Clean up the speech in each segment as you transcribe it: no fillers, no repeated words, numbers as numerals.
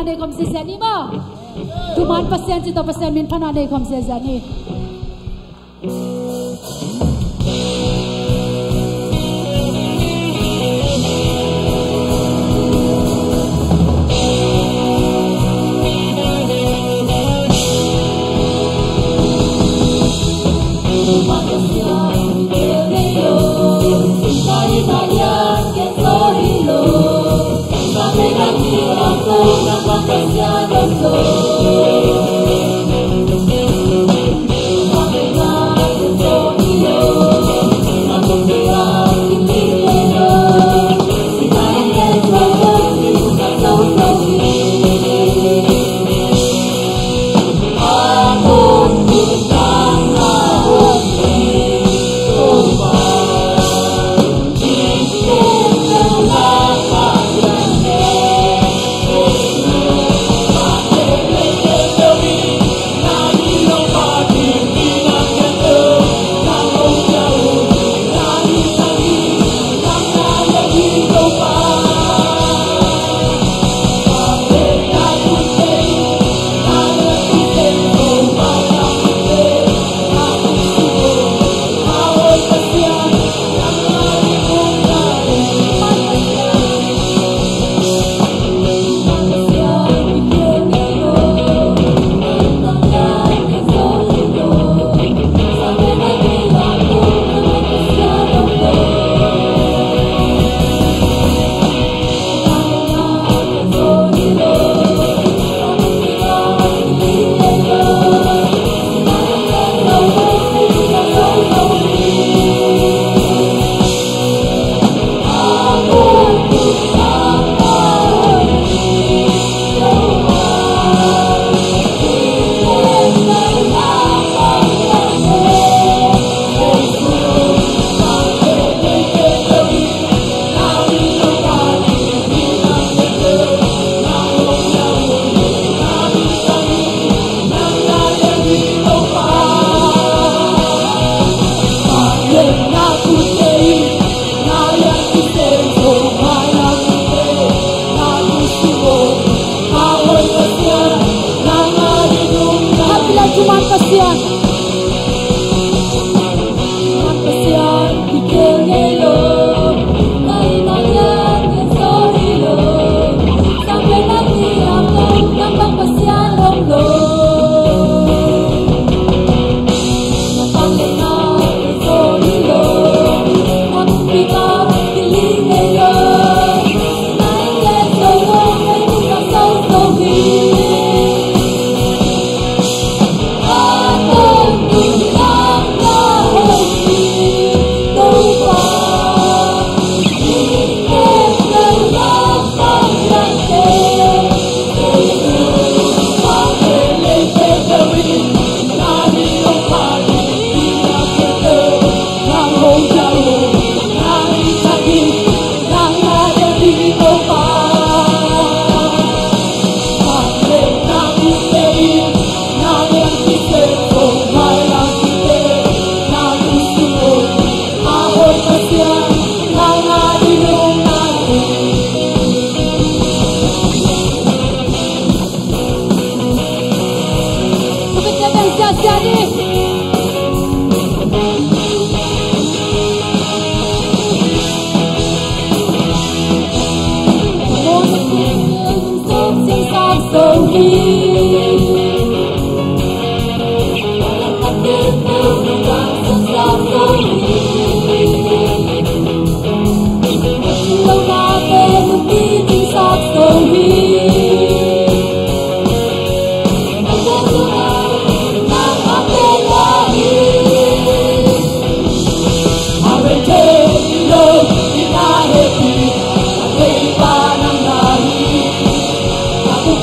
panade kom se zani ma. Tuman pasien cita pasien min panade kom se zani.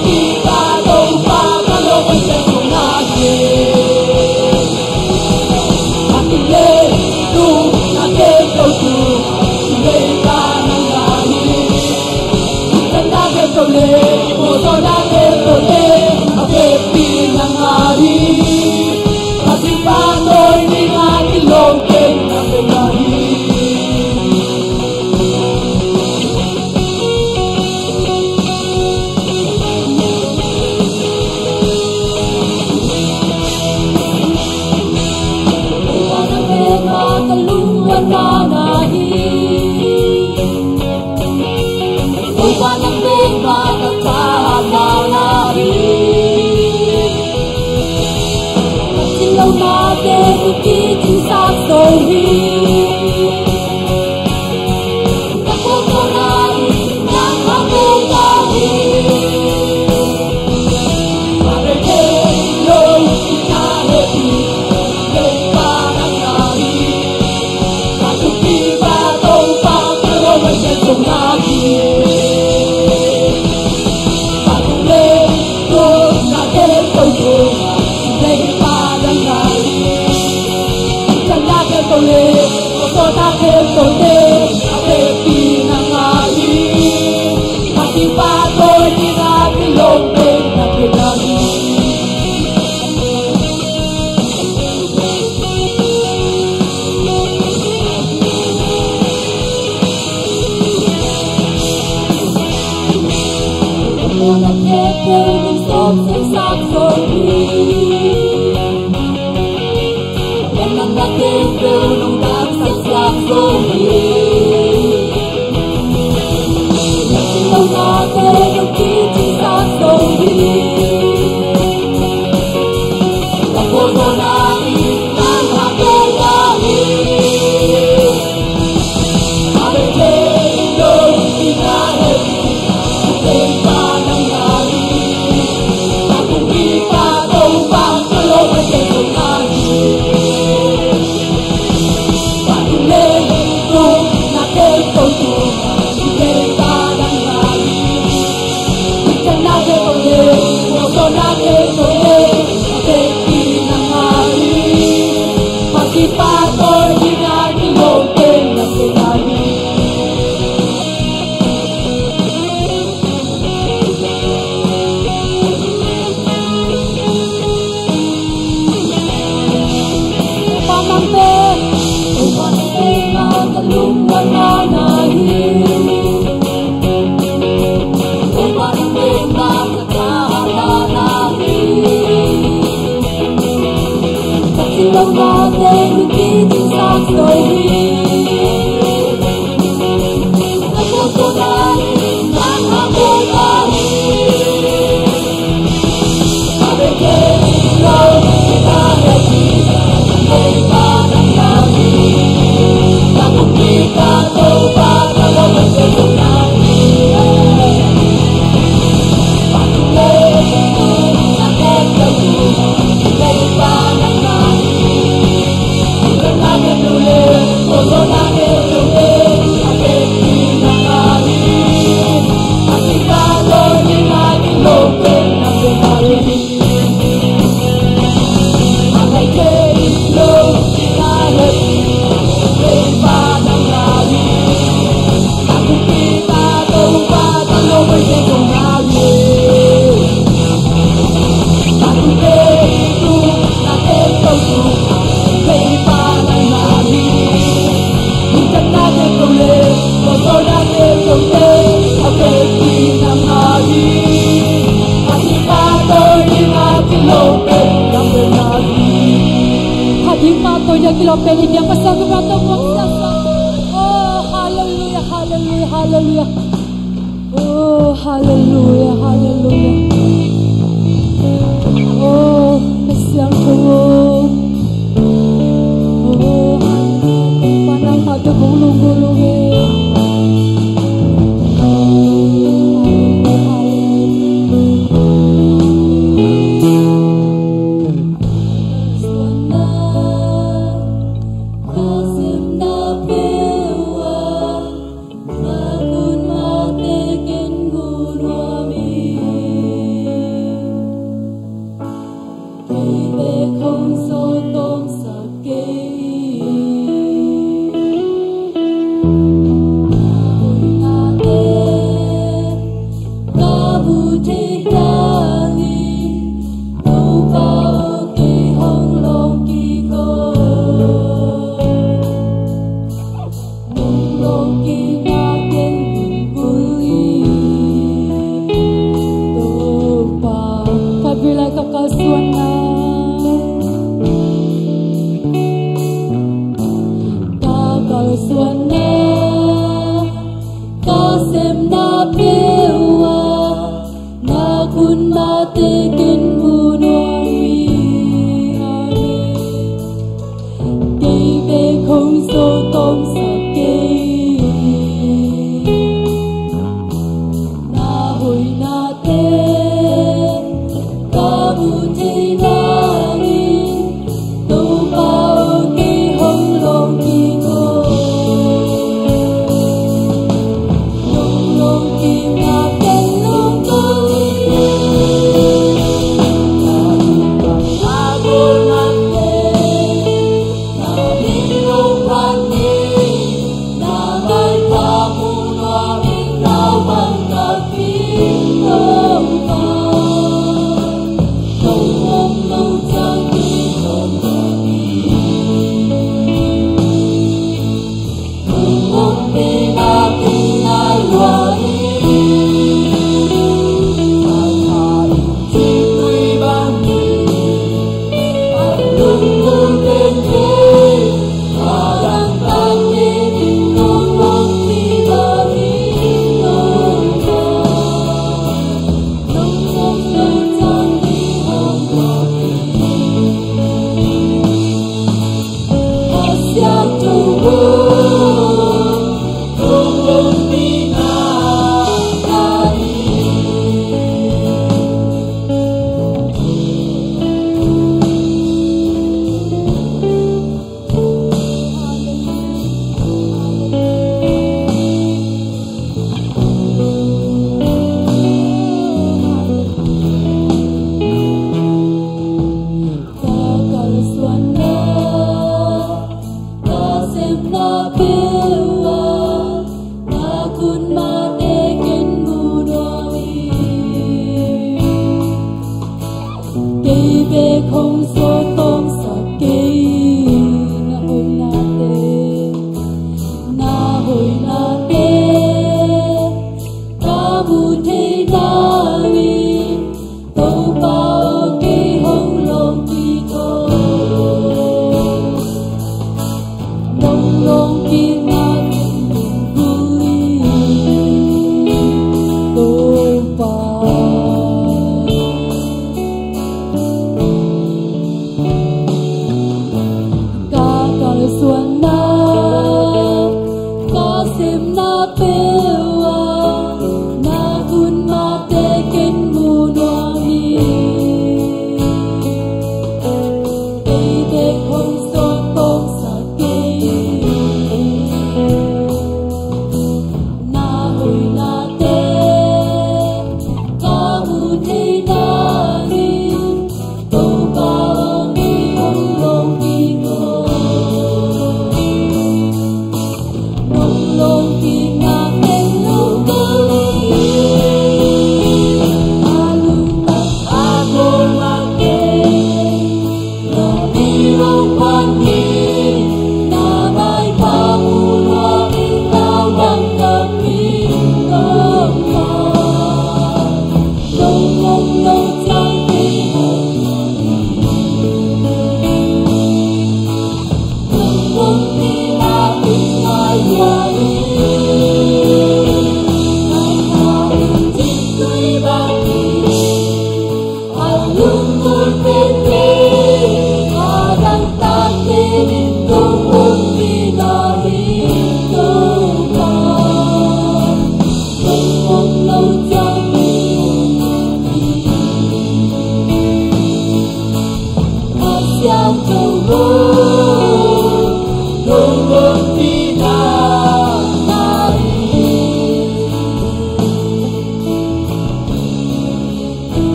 Kita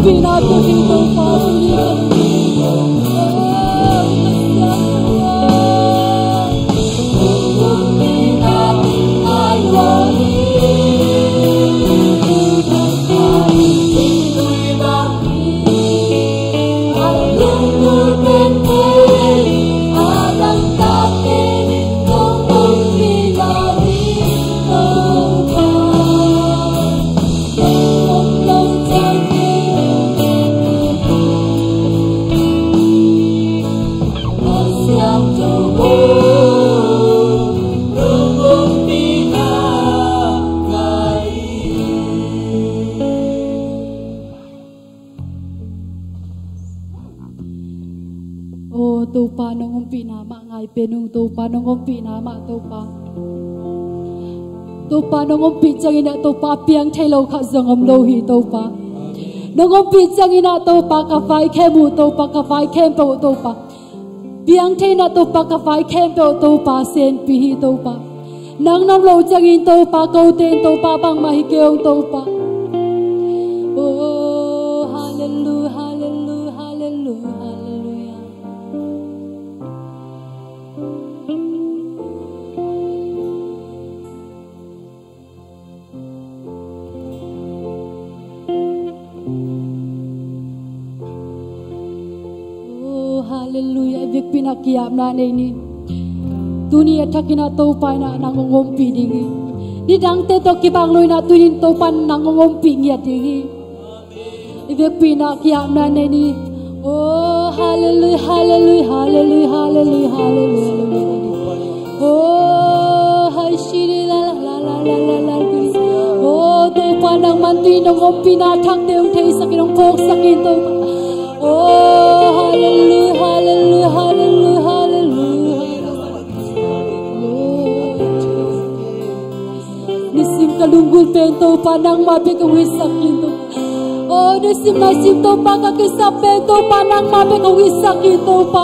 pina tuning tupa tupa nangumpi nama ngai penung tupa nangumpi nama tupa tupa nangumpi changina tupa piang thailo kha zangam lohi tupa nangumpi changina tupa ka fai khemu tupa ka fai khem po tupa piang thaina tupa ka fai khem po tupa sen pi hi tupa nang nam lo changin tupa ko ten tupa bang mai keu tupa oh hallelujah hallelujah hallelujah hallelujah hallelujah big pinakiam na ni tuni athakina to paina nangongompi dingi di dangte to kibang loi na tunin to pan nangongompi ngia dingi big pinakiam na ni oh hallelujah hallelujah hallelujah hallelujah hallelujah oh hai shiri la la la la la la oh to panang manti nangompi na thak deung thei sakinong pok sakin to oh hallelujah hallelujah hallelujah hallelujah nisim kalunggul pento panang mabe kawisak ito oh nisim nasim to panga kisap pento panang mabe kawisak ito pa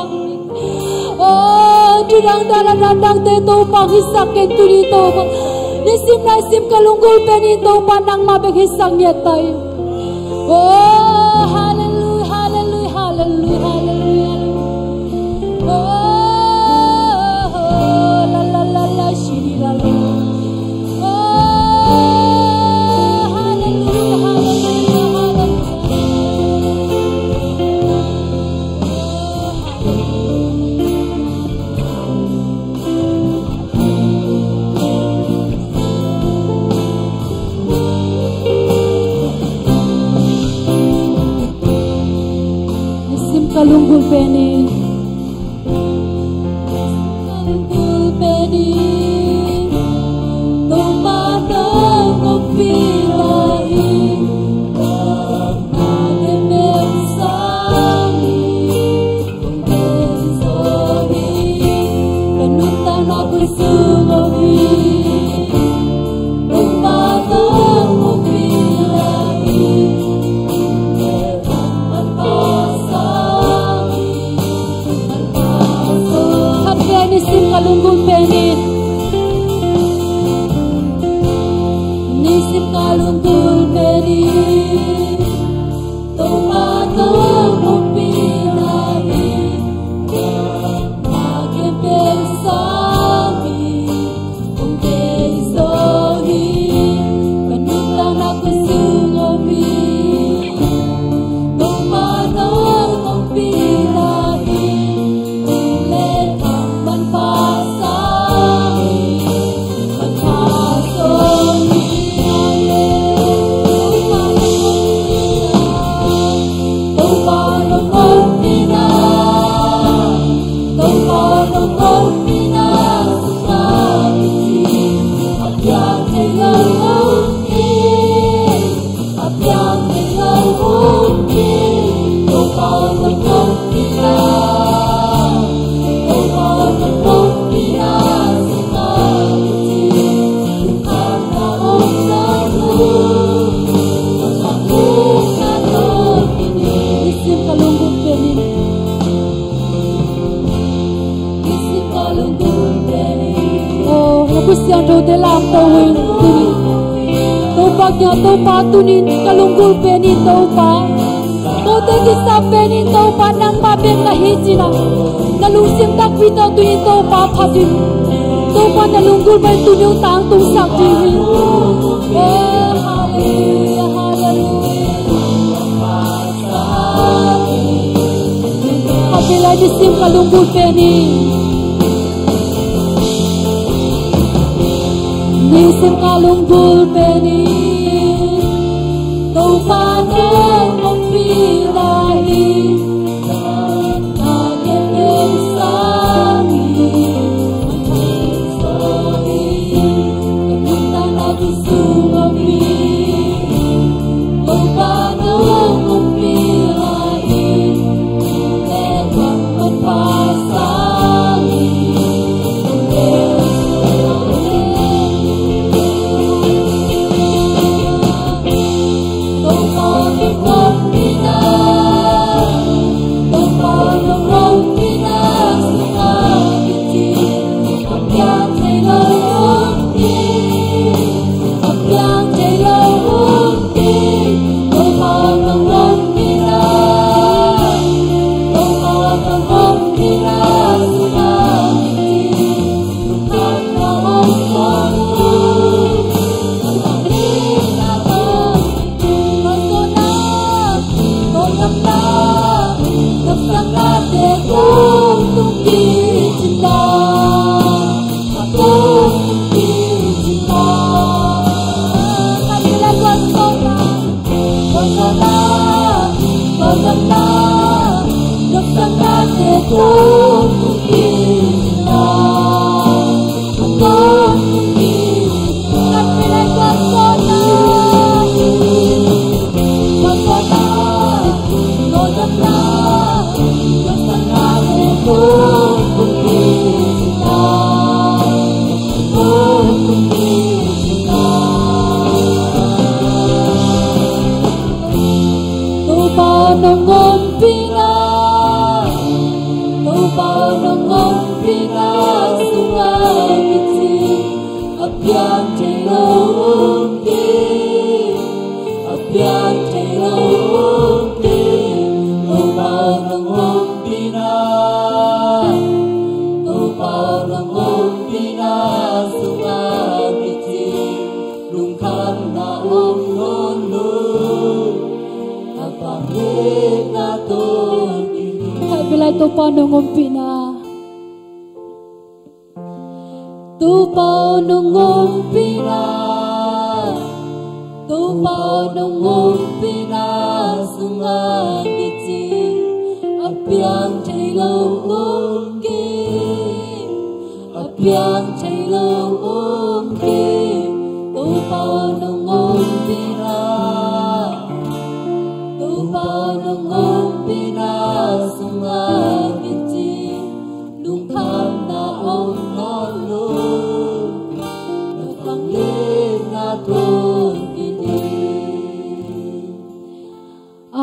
oh tudang dandang teto pangisak ito dito pa nisim nasim kalunggul penito panang mabe kisang yatay oh hallelujah hallelujah hallelujah oh la la la la shiri la la kalunggul peni kalunggul peni tomado kopi lai nade bersami bersami penutan aku sungobi tomado kopi lai nisim kalunggul peni nisim kalunggul peni tomato kopi lai nage bersami ungkei sohi penutan aku sungobi tomato kopi lai yang do dalam tawin tuni topa kya topa tunin kalunggul peni topa te ki sa penin to pa nang ma bek na hi china na lung sim tak vi to tu in to pa phatin to pa na lung gul bai tu nyu tang tu sak ji hi oh hallelujah hallelujah apela di sim ka lung gul penin ni sim ka lung gul penin to pa na mong pi lai tu pa nong ngompi na tu pa nong ngompi na tu pa nong ngompi na sunga kiti apiang chai lo ngomki apiang chai lo ngomki tu pa nong ngompi na tu pa nong ngompi na sunga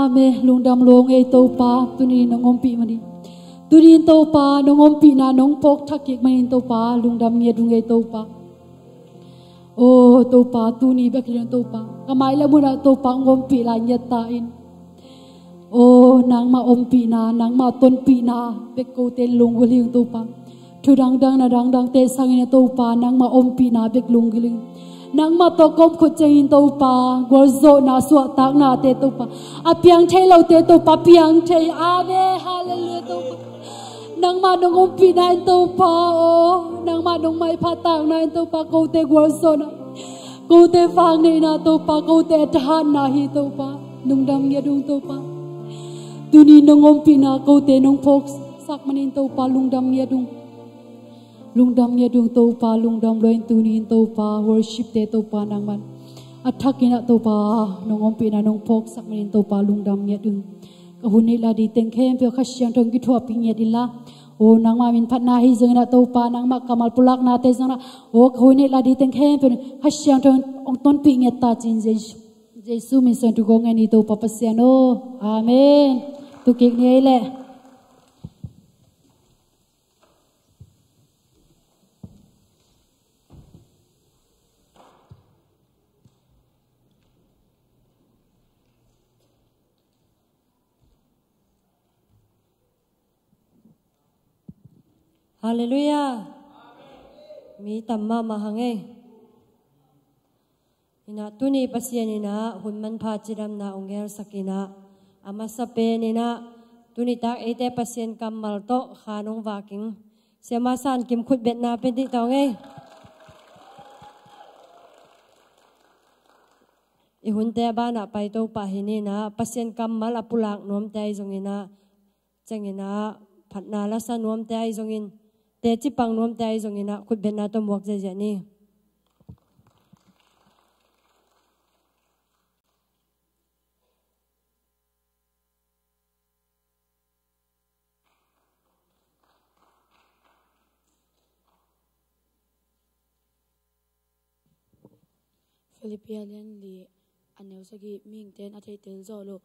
Amen lung dam long e to pa tuni nong ompi mani tuni to pa nong ompi na nong pok thakik mai to pa lung dam ye dung e to pa oh to pa tuni beklen to pa kamai la muna to pa ngompi la nyata in oh nang ma ompi na nang ma ton pi na beko te lung guling to pa thu dang dang te sangina to pa nang ma ompi na bek lung guling nang ma to kom khu chain to pa gor zo na suwa tak na te to pa apiang thai lo te to pa piang thai ave hallelujah to pa nang ma nong ompi na to pa oh nang ma nong mai pha tak na to pa ko te gor zo na ko te fang nei na to pa ko te than na hi to pa nung dam ye dung to pa tuni nong ompi na ko te nong phok sak manin to pa lung dam ye dung lungdam ya dung to pa lungdam loin tunin to pa worship te to pa nang man athakina to pa nongom pi na nong phok sak min to pa lungdam ya dung kahuni la di teng khem pe khasyang thong ki thua ping ya dilla o nang ma min phat na hi jeng na to pa nang ma kamal pulak na te jang na o kahuni la di teng khem pe khasyang thong ong ton pi nge ta chin jesu min son tu gong ani to pa pasiano amen tu kik ni le Hallelujah. Mi tamma mahange. Ina tuni pasien ina hunman pha chiram na ongel sakina amasape nina tuni tak ete pasien kamal to khanong waking sema san kim khut bet na pe di tawnge I hunte ba na pai to pa hini na pasien kamal apulak nom tai zongina changina phatna la sa nom tai zongin te chi pang nom tai zongina khut bet na to mok je je ni Philippian li aneu sagi ming ten athei tel zo lo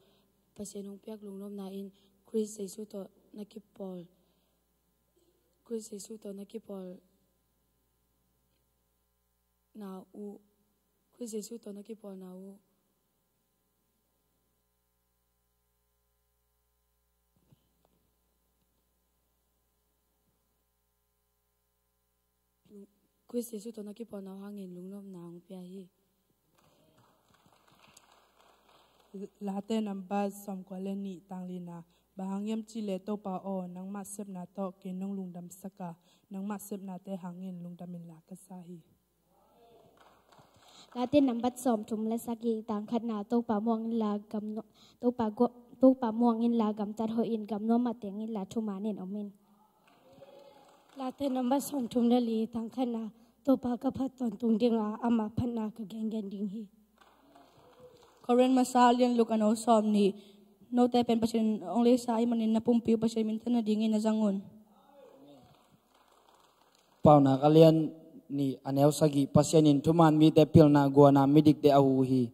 pasienong piak lungnom na in Chris Jesu to nakipol na u Chris Jesu to nakipol na u Chris Jesu to nakipol na hangin lungnom na ang pia hi Late namba som kwaleni tanglina bahangyam chile to pa o nang masep na to kinong lungdam saka nang masep na te hangin lungdamin la kasahi Late nambat som tum le saki tang khat na to pa muang in la gam no to pa muang in la gam tar ho in gam no ma teng in la thumanin omin Late nambat som tum le li tang khat na to pa ka phat ton tung dinga ama phanna ka geng ding hi Korean masalian look ano som ni no te pen pasien only sa ay manin na pumpiu pasien minta na dingin na zangon. Pau na kalian ni aneu sagi pasienin tuman mi te pil na gua na midik te ahuhi.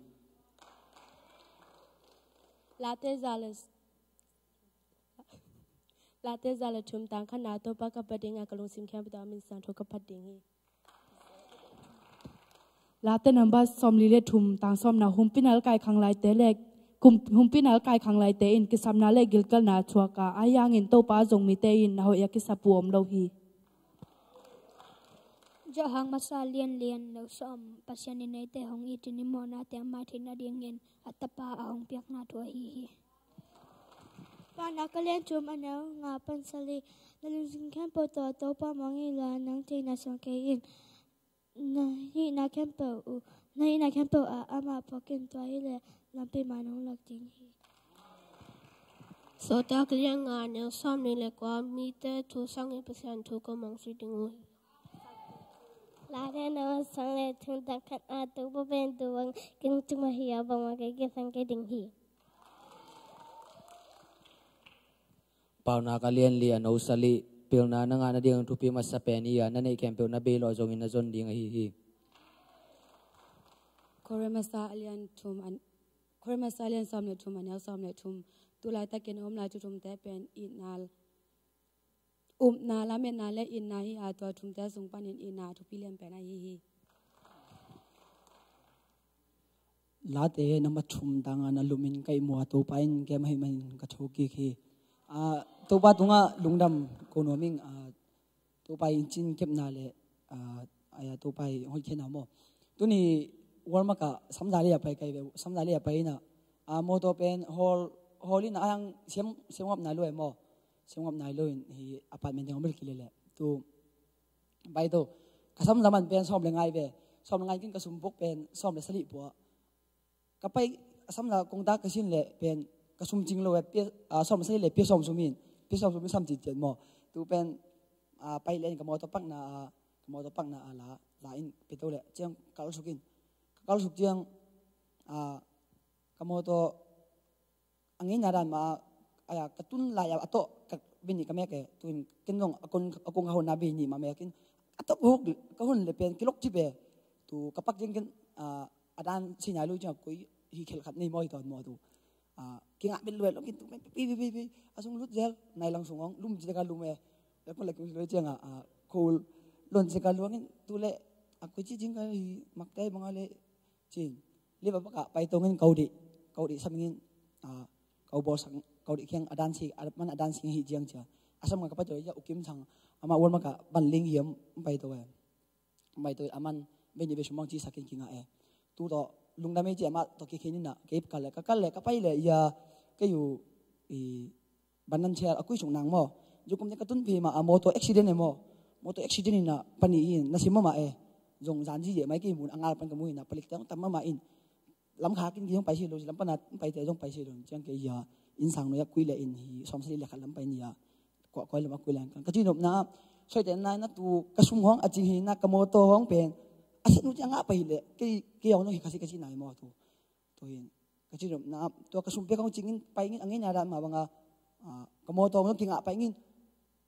Late zales tum tang khana to pa ka padinga kalung sim khyam da min san tho ka phat ding hi Late namba som lile thum tang som na humpinal kai khanglai te le humpinal kai khanglai te in kisam na le gilkal na chuaka ayang in to pa jong mi te in na ho ya kisapuom lo hi Johang masalian lian lo som pasien ni te hong itini mona te ma thina dingin atapa ahong piak na to hi Pana kalian tum anau nga pansali nalung singkan poto to pa mangi la nang tina songkein na hi na kempo a ama pokin to ile lampi manong lak ting hi so ta kalian nga ne som ni le kwa mi te thu sang in pasien thu ko mong si ding ui Late no sang le thun ta khat a tu bo ben tu wang king tu ma hi ba ma ke sang ke ding hi Pau na kalian li aneu sali pil na nga na ding tu pi masapeni ya na nei kempel na be lo jong in na zon ding hi Koremasa alian som le thum aneu som le thum tulai ta ken om la chu thum te pen inal na la me na le in na hi a to thum te sung panin ina thu pi lem pe na hi Late nama thum danga na lumin kai mo to pain ke mai man ka thoki khi to ba tunga lungdam konoming to pai chin kep na le aya to pai hoi khena mo tuni warma ka samjali apai kai samjali apai na mo to pen holin ayang semop na lo mo semop na lo hi apartment ngom bil kilele tu bai to kasam zaman pen som lengai be som lengai kin kasum bok pen som le sali po kapai asam la kongda kasin le pen kasum jing lo pe som sali le pe som sumin sam ti chen mo tu pen pai len ka mo to pak na la in pe to le chang kal sukin kal suk chiang ka mo to angin naran ma aya katun la ya ato bini ka me ke tuin kinong akong ha na bini ma me kin ato hok ka hun le pen kilok chi be tu kapak jing kin adan sinya lu ja koi hi khel khat nei moi ton mo tu kinga bin luet lo kin tu pi asung lut gel nai lang sungong lum ji ka lume le ko le kin lo chenga cool lon ji ka luangin tu le aku chi jing ka hi maktai bangale chin le ba ka pai tongin kaudi samingin kau bol sang kau di kyang adan si man adan sing hi jiang cha asam ka pa to ya ukim chang ama won maka ban ling hiam pai to mai to aman be ni be shumang chi sakin kinga tu to lungdam e chi ama to ki khinina ke kal le ka pai le ya ke yu banan chel akui sung nang mo jukum ne katun phi ma moto accident e mo moto accident ina pani in na sima ma jong jan ji je mai ki mun angal pan ka mu ina palik tang tamma ma in lam kha kin jong pai si lo lam pana pai te jong pai si lo chang ke ya in sang no ya kui le in hi som sri le khalam pai ni ya ko lam akui lang kan ka ji nop na soi te na tu ka sum hong aji hi na ka moto hong pen asin nu changa pai le ke yong no hi kasi nai mo tu hin ka ji nop na to ka sum pe kong chingin pai ngin angin ara ma banga ka moto no kinga pai ngin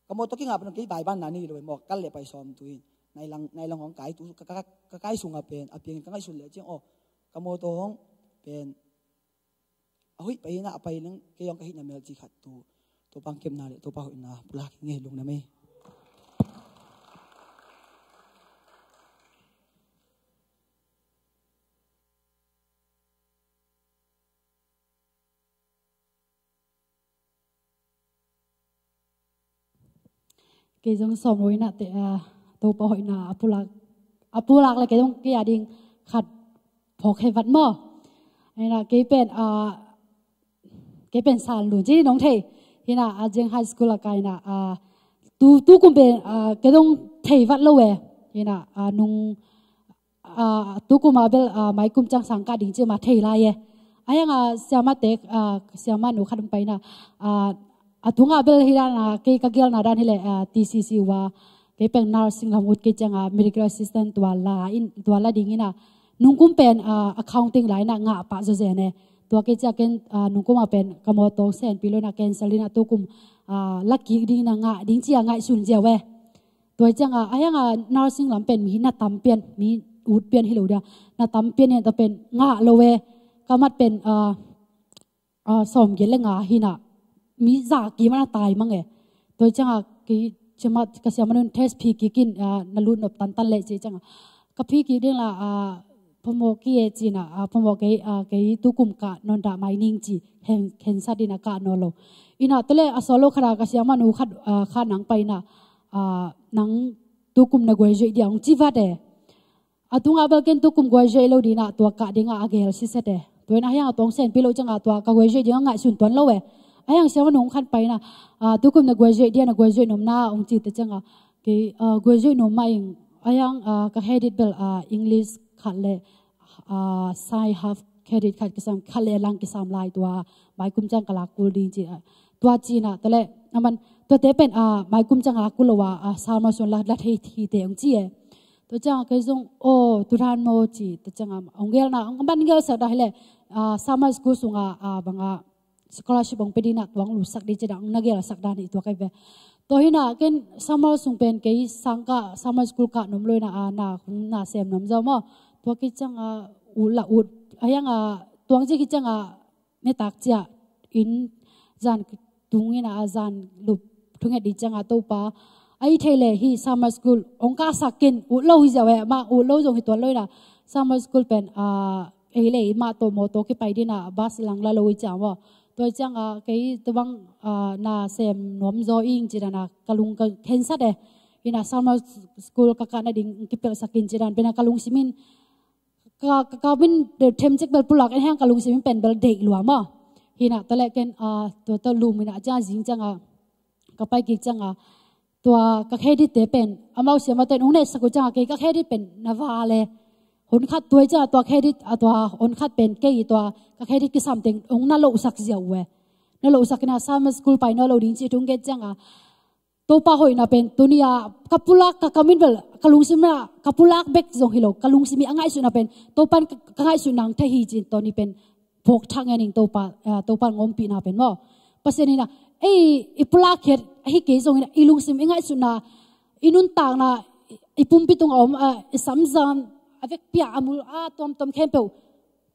ka moto kinga pan ke bai ban na ni lo mo kal le pai som tu hin nai lang hong kai tu ka kai sunga pen apeng ka ngai sul le cheng ka moto hong pen ahui pai na pai nang ke yong ka hi na mel chi khat tu pang kem na le to pa hu na pula nge lung na me cái giống sòng rồi nè thì tôi bảo hỏi nè apulak là cái giống cái gia đình khát phổ khai vật mò hay là cái bên sàn luôn chứ nông thầy thì là riêng high school là cái nè tu cũng bên cái giống thầy vật lâu vậy thì là nung tu cũng mà bên mấy cũng chẳng sang cả đình chứ mà thầy lại vậy ai nga siapa tek siapa nu khadum pai na atunga bel hirana ke kagel na dan hele TCC wa ke peng nursing lamut ke changa medical assistant twala dingina nungkum pen accounting lai na nga pa zo je ne to ke cha ken nungkum a pen kamoto sen pilona cancelina tukum lucky ding na nga ding chia ngai sun je we to changa ayanga nursing lam pen mi na tampian mi ut pian hilo da na tampian ne to pen nga lowe kamat pen som gele nga hina mi za ki mana tai mange toy changa ki chama ka siamanun test phi ki kin nalu nop tan le che changa ka phi ki ding la phomo ki e china phomo ke tukum ka nonda mining chi hen sa dina ka no lo ina tole asolo khara ka siamanu kha nang paina nang tukum na goi diang chi va de atunga ba ken tukum goi lo dina to ka dinga agel si se de toy na yang tong sen pilo changa to ka goi dinga ngai sun ton lo we ayang siya manong kan pa na tukum na graduate dia na graduate nom na ong chi ta changa ke graduate nom mai ayang ka headed bel English khatle sai half credit khat kisam khale lang kisam lai tua mai kum chang kala kul ding chi tua chi na tole aman to te pen mai kum chang la kulwa sama son la thei thi te ong chi e to chang ke jong tu ran mo chi ta changa ong gel na ong ban gel sa da hele sama school sunga banga scholarship ong pedina tuang lu sak di chedang nagel sak dan itu kai ve to hina ken summer sung pen ke sangka summer school ka nom loina na khung na sem nom zo mo to ki chang ula ut ayang tuang ji ki chang me tak cha in jan tungina azan lu thunge di chang to pa ai thele hi summer school ong ka sakin u lo hi jawe ma u lo jong hi to loina summer school pen ele ma to mo to ki pai dina bus lang la lo cha mo tôi chăng cái tôi bang na xem nom zo ing chỉ là kalung khensa de ina summer school ka na ding kipel sakin chỉ dan pena kalung simin ka bin de them chek bel pulak hang kalung simin pen bel dei lua ma hina tole ken to lumina cha jing changa ka pai ki changa to ka khedi te pen amau sema ten ung ne saku changa ke ka khedi pen nawa le hon khat toy cha to credit atwa on khat pen ke to ka credit ki something ong na lo sak jawe na lo sak na sam school pai no lo ding chi tung ge changa to pa hoi na pen tunia kapulak ka kamin bel kalung simna kapulak bek jong hilo kalung simi angai su na pen to pan ka ngai su nang the hi chin to ni pen phok thang ening to pa ngom pi na pen mo paseni na ipulak khet hi ke jong ina ilung sim angai su na inun tang na ipum pitung om samjam avec pia amul tom kempe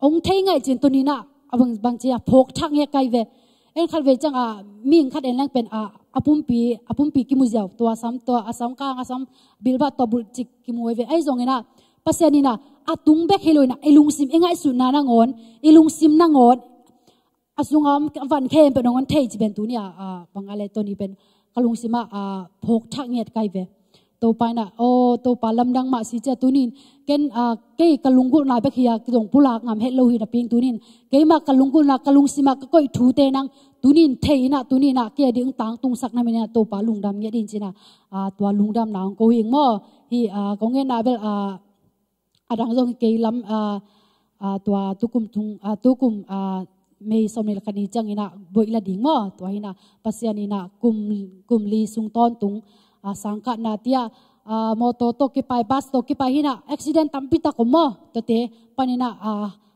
ong thei ngai chin to ni na abang bang chia phok thang he kai ve en khal ve changa ming khat en lang pen apum pi ki mu jaw to asam ka asam bilba to bul chik ki mu ve ai zong ina paseni na atung bek heloina ilung sim engai su na ngon ilung sim na ngon asungam van khem pe ngon thei chi ben tu nia bangale to ni pen kalung sima phok thak nget kai ve to pa na o to pa lam dang ma si che tunin ken ke kalungul na be khia dong pulak ngam he lo hi na ping tunin ke ma kalungul na kalung sima ka koi thu te nang tunin theina tunina ke ding tang tung sak na mena to pa lungdam nge din china tua lungdam nang ko hing mo hi ko nge na bel adang jong ke lam tua tukum thung tukum mei somnel kani changina boila ding mo to hina pasianina kum li sung ton tung sangka na tia moto to ki pai bus to ki pai hina accident tampita ko mo to te panina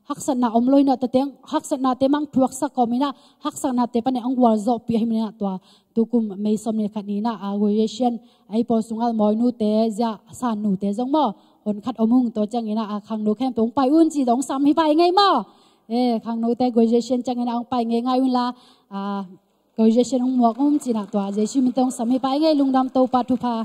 haksan na omloi na to teng haksan na te mang thuak sa komina haksan na te pane angwal zo pi himina to tukum mei somnel kani na variation ai po sungal moinu te ja san nu te jong mo on khat omung to changina khang no khem tong pai un chi dong sam hi pai ngai mo khang no te graduation changina ang pai ngai un la graduation ong muak chi na to jesu min tong sam hi pai ngai lungdam to pa thu pha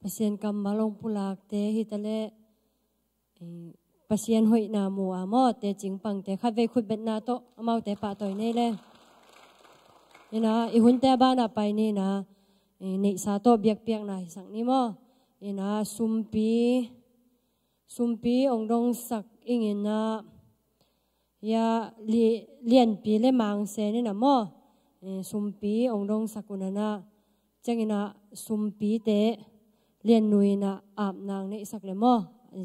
pasien kam malong pulak te hitale pasien hoi na mu amo te chingpang te khat ve khut bet na to amau te pa toy nei le ina I hun te ba na pai ni na nei sa to biak piak na hi sang ni mo ina sumpi ong dong sak ingin na ya lian pi le mang se ni na mo sumpi ong dong sakuna na changina sumpi te lian nui na ap nang nei sak le mo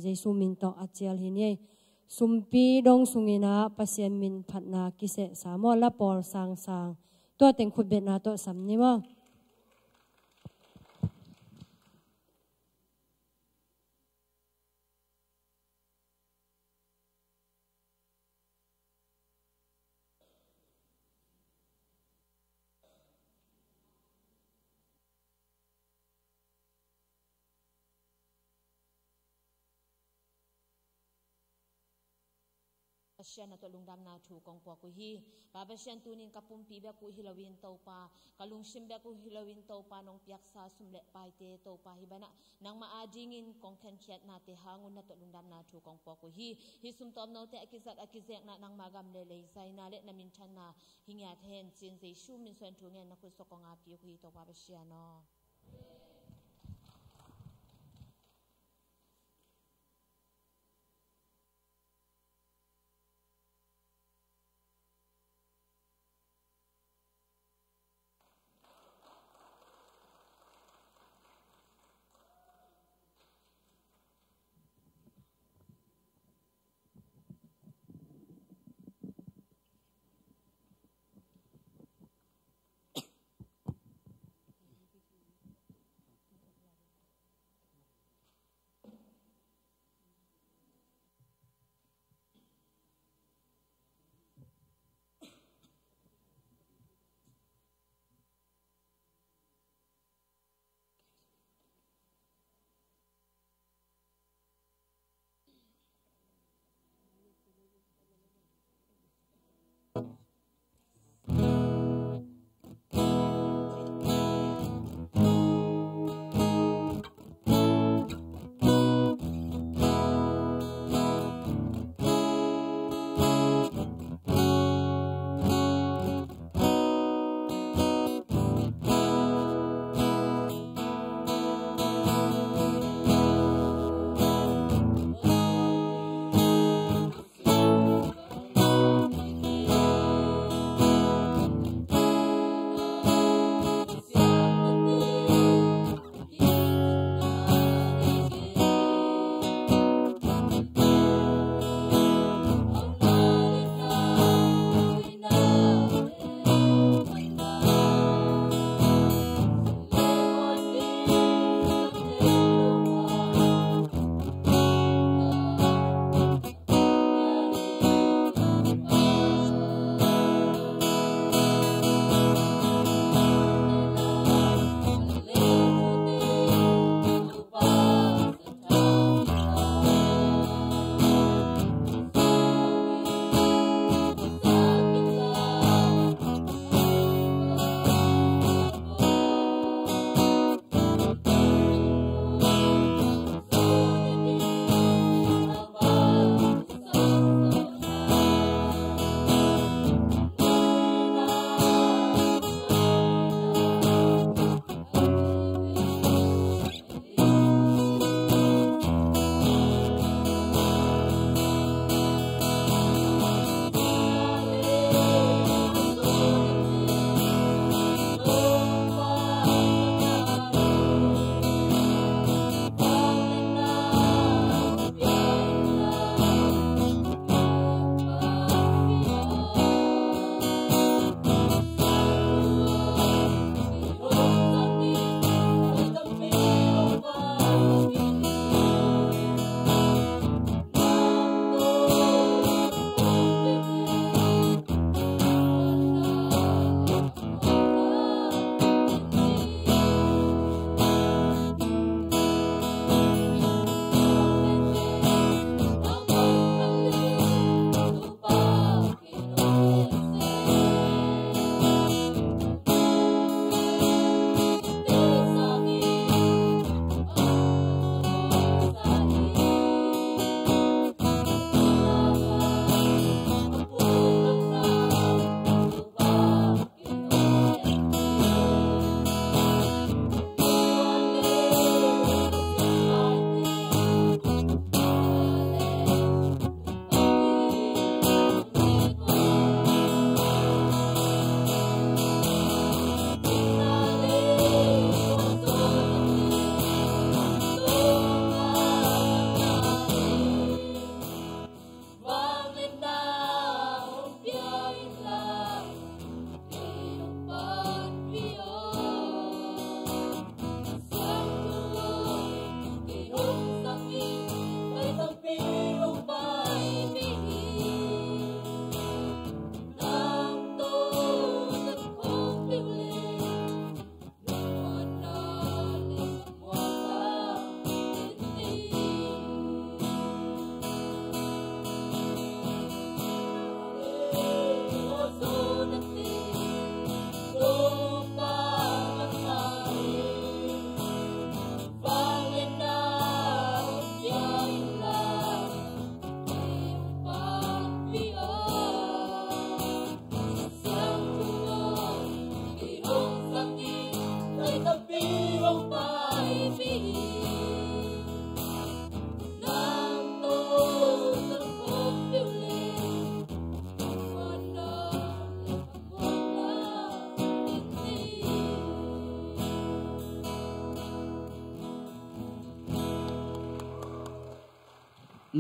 jesu min to achial hi ni sumpi dong sungina pasien min phatna kise samo la por sang to teng khut bet na to sam ni mo pasien na to lungdam na thu kong po ku hi pa pasien tunin kapumpi be ku hilawin to pa kalungsim be ku hilawin to pa nong piak sa sumle pai te to pa hi bana nang maadingin kong khen khiat na te hangun na to lungdam na thu kong po ku hi sum tom no te akizek na nang magam le le sai na le na min than na hingya then chin je shu min swen thu ngen na ku sokong a pi ku hi to pa pasien no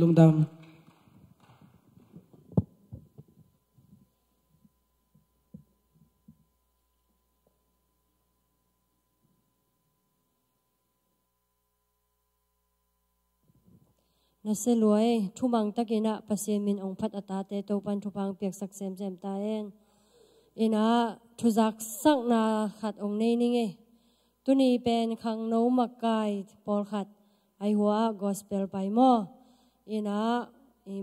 ลุงดำนัสลวยทุมังตะกินะปัสเซมินองพัดอัตาเตโตปันทุพังเปียกสักเซมเซมตาเอนอินะทุจักสักนาขัดองนี้นี่ไงตุนีเป็นขังโนมักไกปอลขัดไอหัวกอสเปลไปมออินะ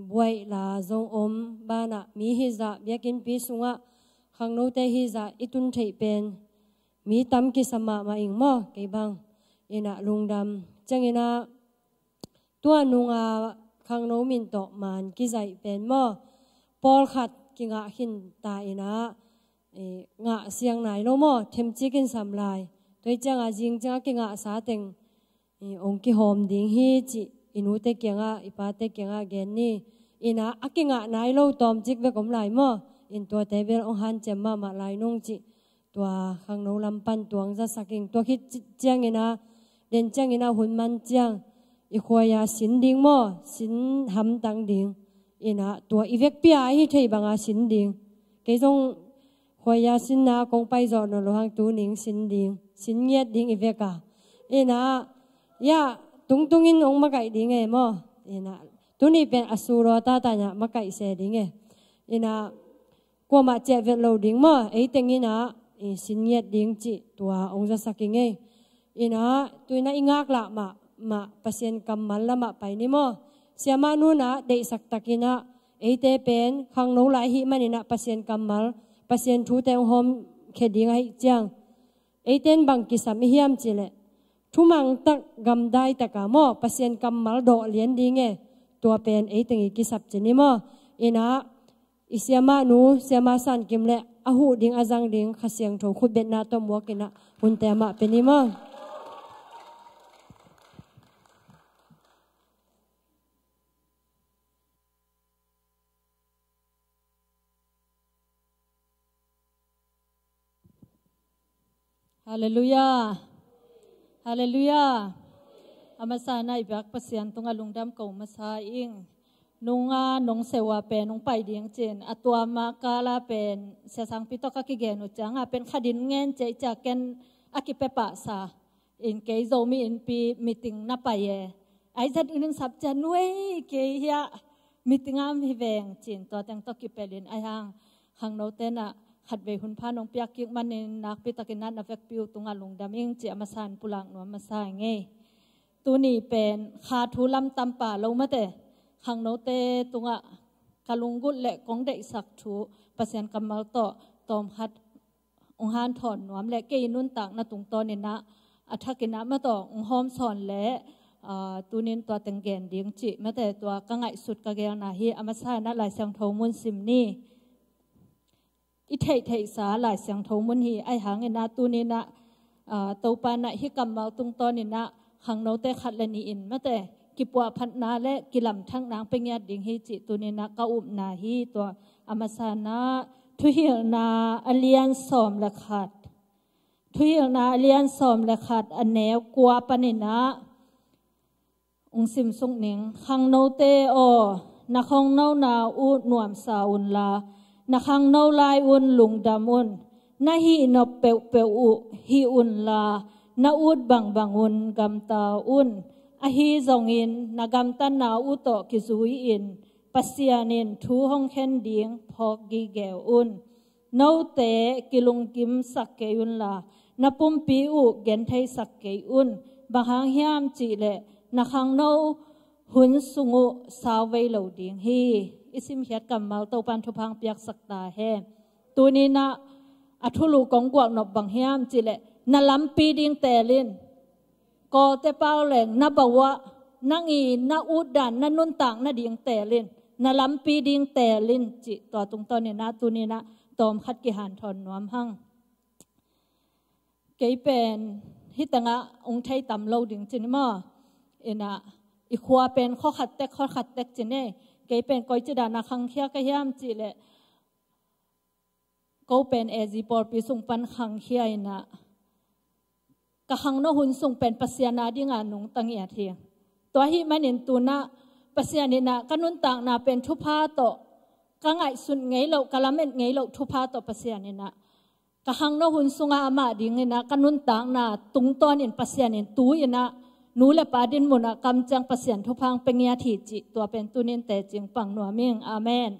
บวยลาจงอมบานะมีฮิซาเบียกินปีสุงะขังโนเตฮิซาอิตุนเทเป็นมีตัมกิสมามาอิงมอไกบังอินะลุงดำจังอินะตัวนุงอาขังโนมินโตมันกิใจเป็นมอปอลขัดกิงะหินตาอินะงะเสียงไหนโลมอเทมจิกินสำลายตัวจังอาจิงจังกิงะสาเต็งองค์กิหอมดิ่งฮีจิอินุเตกิงะอิปาเตกิงะเกนนี่อินะอากิงะไหนโลตอมจิกเวกอมไหลมออินตัวเตเวลองหันเจมมาไหลนงจิตัวขังโนลำปันตัวงจะสักิงตัวคิดจังอินะเด่นจังอินะหุ่นมันจังอีควายาสินดิ่งมอสินหำตังดิ่งอินะตัวอีเวกปีอาฮิเทบังอาสินดิ่งเกจงควายาสินนากงไปจอดนโลหังตูนิงสินดิ่งสินเงียดดิ่งอีเวกาอินะยาตุงตุงอินองมาไก่ดิ่งเอมออินะตัวนี้เป็นอสุรตาตาเนี่ยมาไก่เสดิ่งเออินะกว่ามาเจ็บเวลโลดิ่งมอไอเต็งอินะสินเงียดดิ่งจิตัวองจะสักยังไงอินะตัวน่ะอิงากละมาpasien kamal lama pai ni mo siama nu na de sak takina eite pen khang no lai hi manina pasien kamal pasien thu te hom kheding ai chang eiten bang ki sam hiam chile thumang tak gam dai taka mo pasien kamal do lian dinge tua pen eiteng ki sap chini mo ina isiama nu siama san kimle ahu ding azang ding khasiang tho khut bet na to mo kina hun te ma peni mo Hallelujah. Hallelujah. Amasa na ibak pasyan tunga lungdam ko masaing. Nunga nung sewa pen nung pai ding chen atwa makala pen sasang pito kakigeno changa pen khadin ngen che cha ken akipepa sa in ke zomi in pi meeting na paye. Ai zat ining sap chan we ke ya meeting am hi veng chin to tang to kipelin ai hang hang no te naขัดเวหุนพานองเปียกกิกมันในนักพิตากินัดนับเวกปิวตุงาลงดำอิงเจียมาสานปุลังหนวมาสายเงตัวนี้เป็นขาทูลำตำป่าลงมาแต่ขังโนเตตุงะกะลุงกุดเละกงเดสักทูประเสนกำมัลโตตอมขัดองหานถอนหนวมและเกยนุนต่างนาตุงตอนนี่นะอัฐกินะมาต่อองหอมสอนและตัวนี้ตัวตังเกนเดียงจิมาแต่ตัวกังไงสุดกะเกียงนาฮีอามาสายนัดหลายเสียงโทมุนซิมนี่อิเทยเทยสาหลายเสียงโทมุนฮีไอหางเงินตูนี่นะตัวปานะฮิกำมาตุงตอนนี่นะหังโนเตขัดเลนีอินมาแต่กิปัวพันนาและกิลำทั้งนางเป็นญาติดิ่งฮีจิตัวนี่นะก้าอุบนาฮีตัวอามาสานะทุยนาอเลียนสอมละขัดทุยนาอเลียนสอมละขัดอันแนวกัวปนินะองซิมสุงหนิงหังโนเตโอนักของเนานาอูนวมสาอุนลานักขังเนาลายอุนลุงดำอุนนาฮีนบเปวเปวอุฮีอุนลานาอุดบังบังอุนกำตาอุนอฮีจงอินนากำตันนาอุโตกิซุยอินปัสยานินทูห้องเข็นเดียงพอกีเกอุนนาเตกิลุงกิมสักเกยุนลานาปุ่มปีอุเกนไทยสักเกยุนบางหางยามจีเลนักขังเนาหุนสุงุสาวเวลเดียงฮีอิสิมเฮียกำมาตัวปันทุพังเปียกสักตาเฮตัวนี้นะอัทุลูกงกวกนบบางเฮียมจิเลนาลำปีดิงเตลินก็เตเป้าแหลงนาบวะนางอีนาอุดดันนานุนต่างนาดิงเตลินนาลำปีดิงเตลินจิตัวตรงตอนนี้นะตัวนี้นะตอมขัดกิหันทอนนวมหังเกยเป็นฮิตังะองค์ไทยตำเล่าดิงจินมาเอ็นะอีขวาเป็นข้อขัดเต็กจินเน่เกยเป็นก้อยจิดานาคังเขียกะยามจิเลก็เป็นเอจีปอร์ปีส่งปันคังเขียนะกะคังโนหุนส่งเป็นปัสยานาดิงานุงตังเอียเทียตัวที่มันเห็นตัวน่ะ ปัสยานินะกันุนต่างนาเป็นทุพาโตกังไอสุนไงเรากะละเม็ดไงเราทุพาโตปัสยานินะกะหังโนหุนสุงอามาดิ่งนะกันุนต่างนาตุงตอนอินปัสยานินตูอินะนูเลปาดินมุนะกำจังปัสยานทุพังเป็นยาถีจิตัวเป็นตุนินแต่จิงปังนัวเมียงอาเมน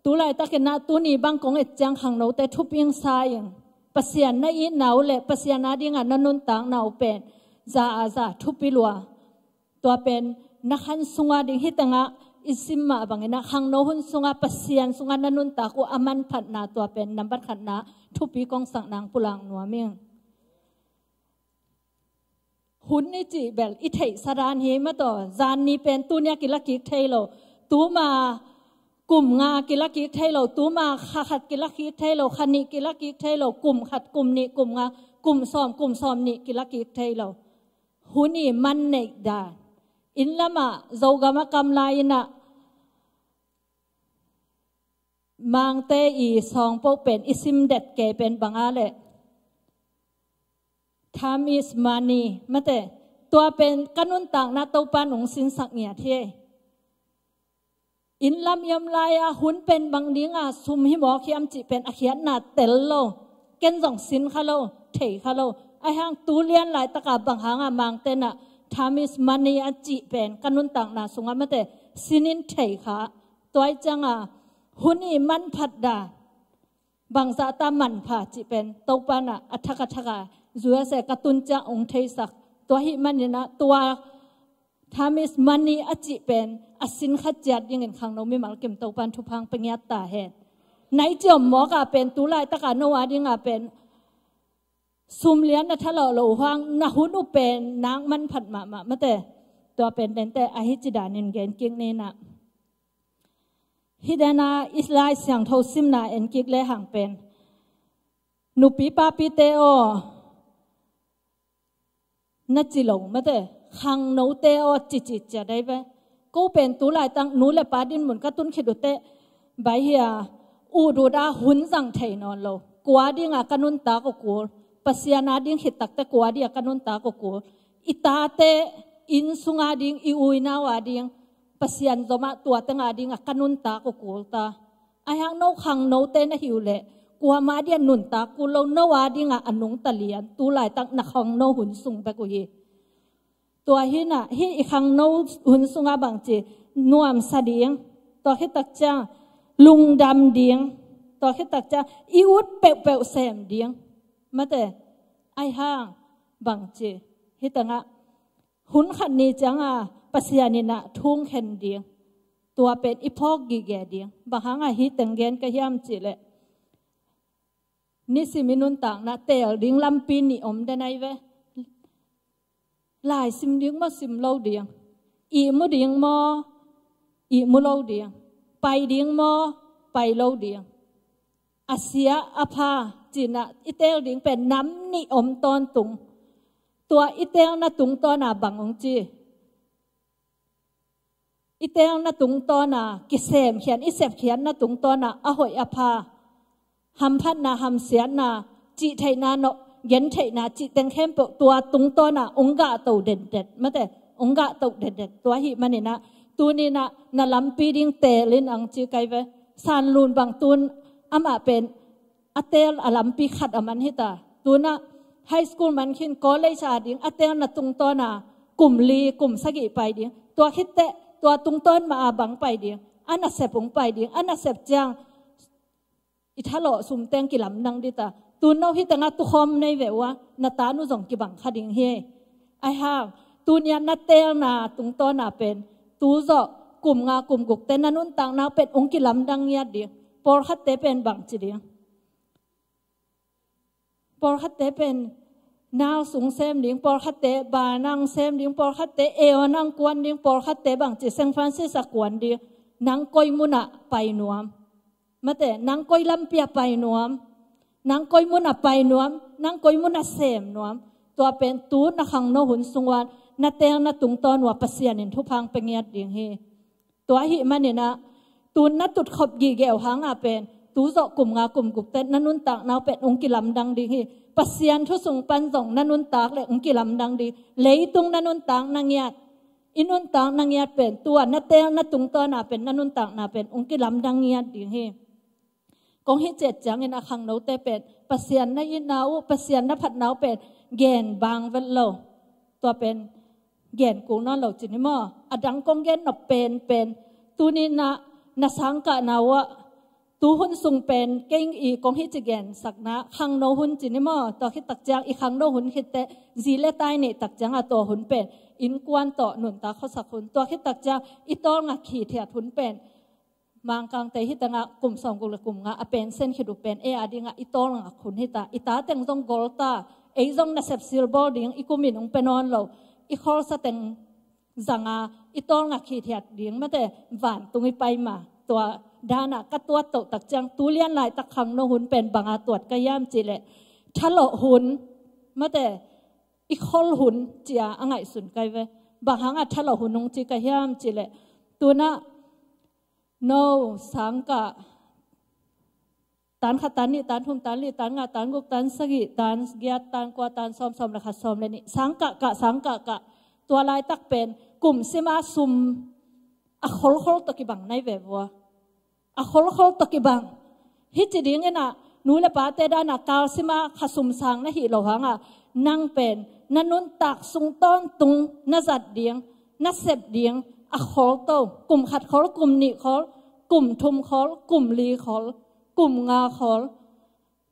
ตุไลตะกินะตุนีบังกงเอจังหังโนแต่ทุบยังสายยังปัสยานในอินนาวเลปัสยานาดิ่งนันนุนต่างนาวเป็นจาอาจาทุบิลัวตัวเป็นนักขันสุงาดิ่งฮิตังะอิสิมมาบังเงินะหังโนหุนสุงาปัสยานสุงานันนุนตากูอามันผัดนาตัวเป็นนับบัดขันนาทุบีกองสังนางปุลังนัวเมียงหุ่นนี่จีเบลอิเทสารานเฮมาต่อจานนี้เป็นตัวเนี้ยกิลกิกเทโลตัวมากลุ่มงากิลกิกเทโลตัวมาขัดกิลกิกเทโลขันนี้กิลกิกเทโลกลุ่มขัดกลุ่มนี้กลุ่มงากลุ่มซ้อมนี้กิลกิกเทโลหุ่นนี่มันเนกดาอินละมาโจกามากำลายนะมังเตอีสองพวกเป็นอิซิมเด็ดเกเป็นบางอะไรtime is money มาแต่ตัวเป็นกันุนต่างนาตัวปานุงสินสักเงียเทอินลำยำลายหุ่นเป็นบางดิ้งซุมหิมอขียมจิเป็นอาเขียนนาเตลโลเกนส่งสินคาโลเทคาโลไอหางตูเลียนหลายตะกาบางหางมังเตนะtime is money จิเป็นกันุนต่างนาสุงมาแต่สินินเทขาตัวจังหุ่นนี่มันผัดดาบางซาตามันผ่าจิเป็นตัวปานะอัฐกะจูเอเสกตุนจะองเทสักตัวหิมันนี่นะตัวทามิสมันนี่อจิเป็นอสินขจัดยังเงินขังโนมิมัลเก็มตัวปันทุพังเป็นยัตตาเหตุในเจ้าหมอกาเป็นตุลายตะการโนวาดิงาเป็นซุมเลียนนะทะเลาะโลหังนะหุนุเป็นนางมันผัดมาแต่ตัวเป็นแต่อหิจิดานินเกนกิงนี่นะฮิดานาอิสลายเสียงทอซิมนาเอ็นกิกเลหังเป็นนุปีปาปีเตโอนัดจิลงมาแต่ขังโนเตอจิจะได้ไหมก็เป็นตัวลายตั้งนู้นและปาดินเหมือนกับตุนขิดเตะใบเฮียอูดูดาหุ่นสังเทนอนโลกว่าดิ้งกันุนตาก็กูปัสยานาดิ้งหิดตักแต่กว่าดิ้งกันุนตาก็กูอิตาเตอินสุงาดิ้งอิอุยนาวาดิ้งปัสยานจมาตัวตั้งอาดิ้งกันุนตาก็กูตาไอหังโนขังโนเตนะหิวเละกว่ามาเดียนนุนตากูเราโนวาดิงะอันนุงตะเลียนตัวหลายตั้งนักขังโนหุ่นสุงไปกูฮีตัวหิน่ะฮีอีขังโนหุ่นสุงอาบังจีนวมสะเดียงตัวฮิตักจ้าลุงดำเดียงตัวฮิตักจ้าอีอุดเปะแซมเดียงมาแต่ไอห้างบังจีฮิตังะหุ่นขันนี้จังปัสยานินะทุ่งเข็นเดียงตัวเป็นอีพอกกีแกเดียงบางครั้งฮิตังเกนก็ย่ำจีเลยนี่สิมินุนต่างนะเตลดิ้งลำปีนี่อมได้ไหนเวหลายสิมดิ้งมาสิมเล่าเดียงอีมุดิ้งมออีมุเล่าเดียงไปดิ้งมอไปเล่าเดียงอาเซียอาภาจีน่ะอีเตลดิ้งเป็นน้ำนี่อมตอนตุงตัวอีเตลน่ะตุงตอนน่ะบังองจีอีเตลน่ะตุงตอนน่ะกิเสมเขียนอีเสพเขียนน่ะตุงตอนน่ะอหอยอาภาหำพัดนาหำเสียนาจิไทนาโนเย็นไทนาจิเต็งเข้มเปตัวตุงตัวน่ะองกะเต่าเด็ดมาแต่องกะเต่าเด็ดตัวหิมันนี่นะตัวนี้นะนาลำปีดิ้งเตลินอังจีไกเวซานลูนบางตุนอามาเป็นอเตลอลำปีขัดอามันฮิตาตัวน่ะไฮสคูลมันขินคอลเลจอาดิ้งอเตลน่ะตุงตัวน่ะกลุ่มลีกลุ่มสกิไปดิ้งตัวคิดเตตัวตุงต้นมาบังไปดิ้งอันน่ะเสพงไปดิ้งอันน่ะเสพจังอิทาโลสุมเตงกิลำนังดิตาตูนเอาฮิตังตุคอมในเววะนาตานุส่งกิบังคดิงเฮไอฮาตูนยานาเตลนาตุงตอนาเป็นตูโซกลุ่มงากลุ่มกุกเตนันุนต่างนาเป็นองกิลำดังยาเดียปอร์คัตเตเป็นบังจีเดียปอร์คัตเตเป็นนาวสุงเซมเดียงปอร์คัตเตบานังเซมเดียงปอร์คัตเตเอวนังกวนเดียงปอร์คัตเตบังจีเซงฟรานซิสกวนเดียนังกอยมุนะไปนวมมาแต่นางก้อยลำเปียไปนวมนางก้อยมุนไปนวมนางก้อยมุนเสมนวมตัวเป็นตูนักขังโนหุนสุงวันนาเตงนาตุงตอนว่าปัสยานินทุพังเป็นเงียดดิ่งเฮตัวหิมันเนี่ยนะตูนนัตุดขบยีเกวหางเป็นตูโจกลุ่มงากลุ่มกุกเต้นนันุนตากนาวเป็นองกิลำดังดิ่งเฮปัสยานทุสุงปันส่งนันุนตากเลยองกิลำดังดิ่งเลยตุงนันุนตากนางเงียด อินุนต่างนางเงียดเป็นตัวนัดเตงนัดตุงตัวน่ะเป็นนันุนต่างน่ะเป็นองค์กิลำดังเงียดดิ่งเฮกองให้เจ็ดจังอินอาคังโนเตเป็นปัสยันนะอินาวปัสยันนะพัดนาวเป็นเกณฑ์บางเวลโลตัวเป็นเกณฑ์กูนั่นเราจินิมออดังกองเกณฑ์นับเป็นตัวนี้นะสังกะนาวะตูหุ่นสุงเป็นเก่งอีกองให้จิเกณฑ์สักนะขังโนหุ่นจินิมอตัวที่ตักจังอีขังโนหุ่นคิดเตจีเลตายนี่ตักจังตัวหุ่นเป็นอินกวนต่อหนุนตาเขาสักหุ่นตัวที่ตักจังอีตองะขีดเถียดหุ่นเป็นบางกลางแต่ฮิตงะกลุ่มสองกลุ่มงะเป็นเส้นขีดเป็นอดีงะอีตองะคุณฮิตาอีตาเต็งจงกอลตาจงนับซิลบอดิ้งอีกุมินองเป็นนเราอีคอลสเต็งจังอีตองะขีดเถียดดิ้งมาแต่หวานตรงไปมาตัวดานะก็ตัวโตตักจังตูเลียนลายตะขังโนหุ่นเป็นบางตรวจก็ย่ำจีเลทะเลาะหุ่นมาแต่อีคอลหุ่นเจียอ่างไงสุนไกเวบางหางทะเลาะหุ่นนงจีก็ย่ำจีเลตัวน่ะโนสังกะตันขัดตันนี่ตันทุ่มตันลีตันงาตันกุกตันสกิตันเกียรตันกว่าตันซ้อมและขัดซ้อมเลยนี่สังกะตัวลายตักเป็นกลุ่มซิมาซุมอะโคลตะกิบังในเว็บวะอะโคลตะกิบังฮิจิดิ้งน่ะนูเลปาเตดานะกาลซิมาขัดซุมสังนะฮิโลหังอ่ะนั่งเป็นนันนุนตักซุงต้นตุงนัจัดดิ้งนัเสพดิ้งอะโคลโตกลุ่มขัดโคลกลุ่มนิโคลกลุ่มทุมโคลกลุ่มลีโคลกลุ่มงาโคล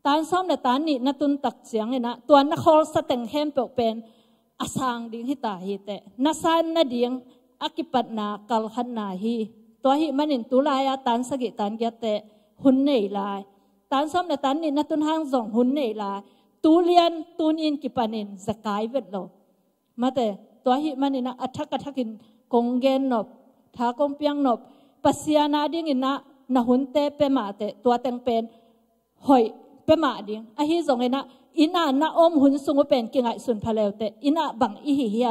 ตานซ้อมและตานนี่นัตุนตักเสียงเลยนะตัวนักโคลสเต็งเข้มเปลเป็นอาสางดิ้งฮิตาฮิเตนัสานนัดิ้งอากิปัตนากัลขันนาฮีตัวฮิมันินตุลายตานสกิตานเกเตหุ่นเนยลายตานซ้อมและตานนี่นัตุนห้างส่งหุ่นเนยลายตูเลียนตูนินกิปันินสกายเวทโลมาแต่ตัวฮิมันินอัฐกกินกงเกนนบทากงเปียงนบปัสยานาดิ้งอินะหุ่นเตเปมาเตตัวเต็งเป็นหอยเปมาดิ้งอะฮิส่งเลยนะอินะอมหุ่นสุงเป็นกิงไอสุนพะเลวเตอินะบังอิฮิเฮีย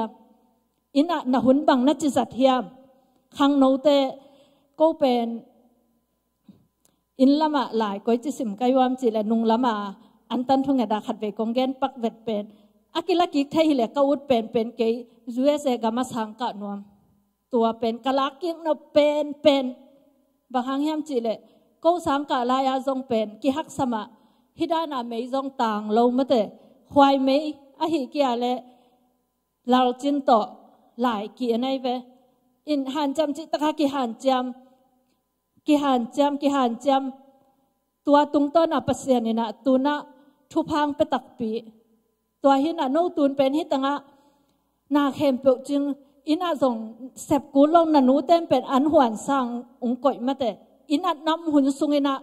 อินะหุ่นบังนัจิสัตเฮียขังโนเตก็เป็นอินละมาหลายก้อยจิสิมไกวามจิและนุงละมาอันตันทุงเงดาขัดเวกงเกนปักเวทเป็นอากิลกิกไทยฮิเลกอุดเป็นเกยจูเอเซกามาสังกะนวมตัวเป็นกะลักกิกนเป็นบางแห่งจีเลก็สังกะลายาจงเป็นกิฮักสมะฮิดานาเมยจงต่างลงมาเตควายเมยอะฮิเกียเลลาจินโตหลายกี่ในเวอินหันจำจิตตะกิหันจำตัวตุงต้นอปัสยานินะตัวน่ะทุพังไปตักปีตัวหินะโนตุนเป็นหิตังะนาเข้มเปิกจึงอินาส่งเสพกูลงนันูเต็มเป็นอันหวนสังองก่อยมาแต่อินาน้ำหุ่นสุงอินะ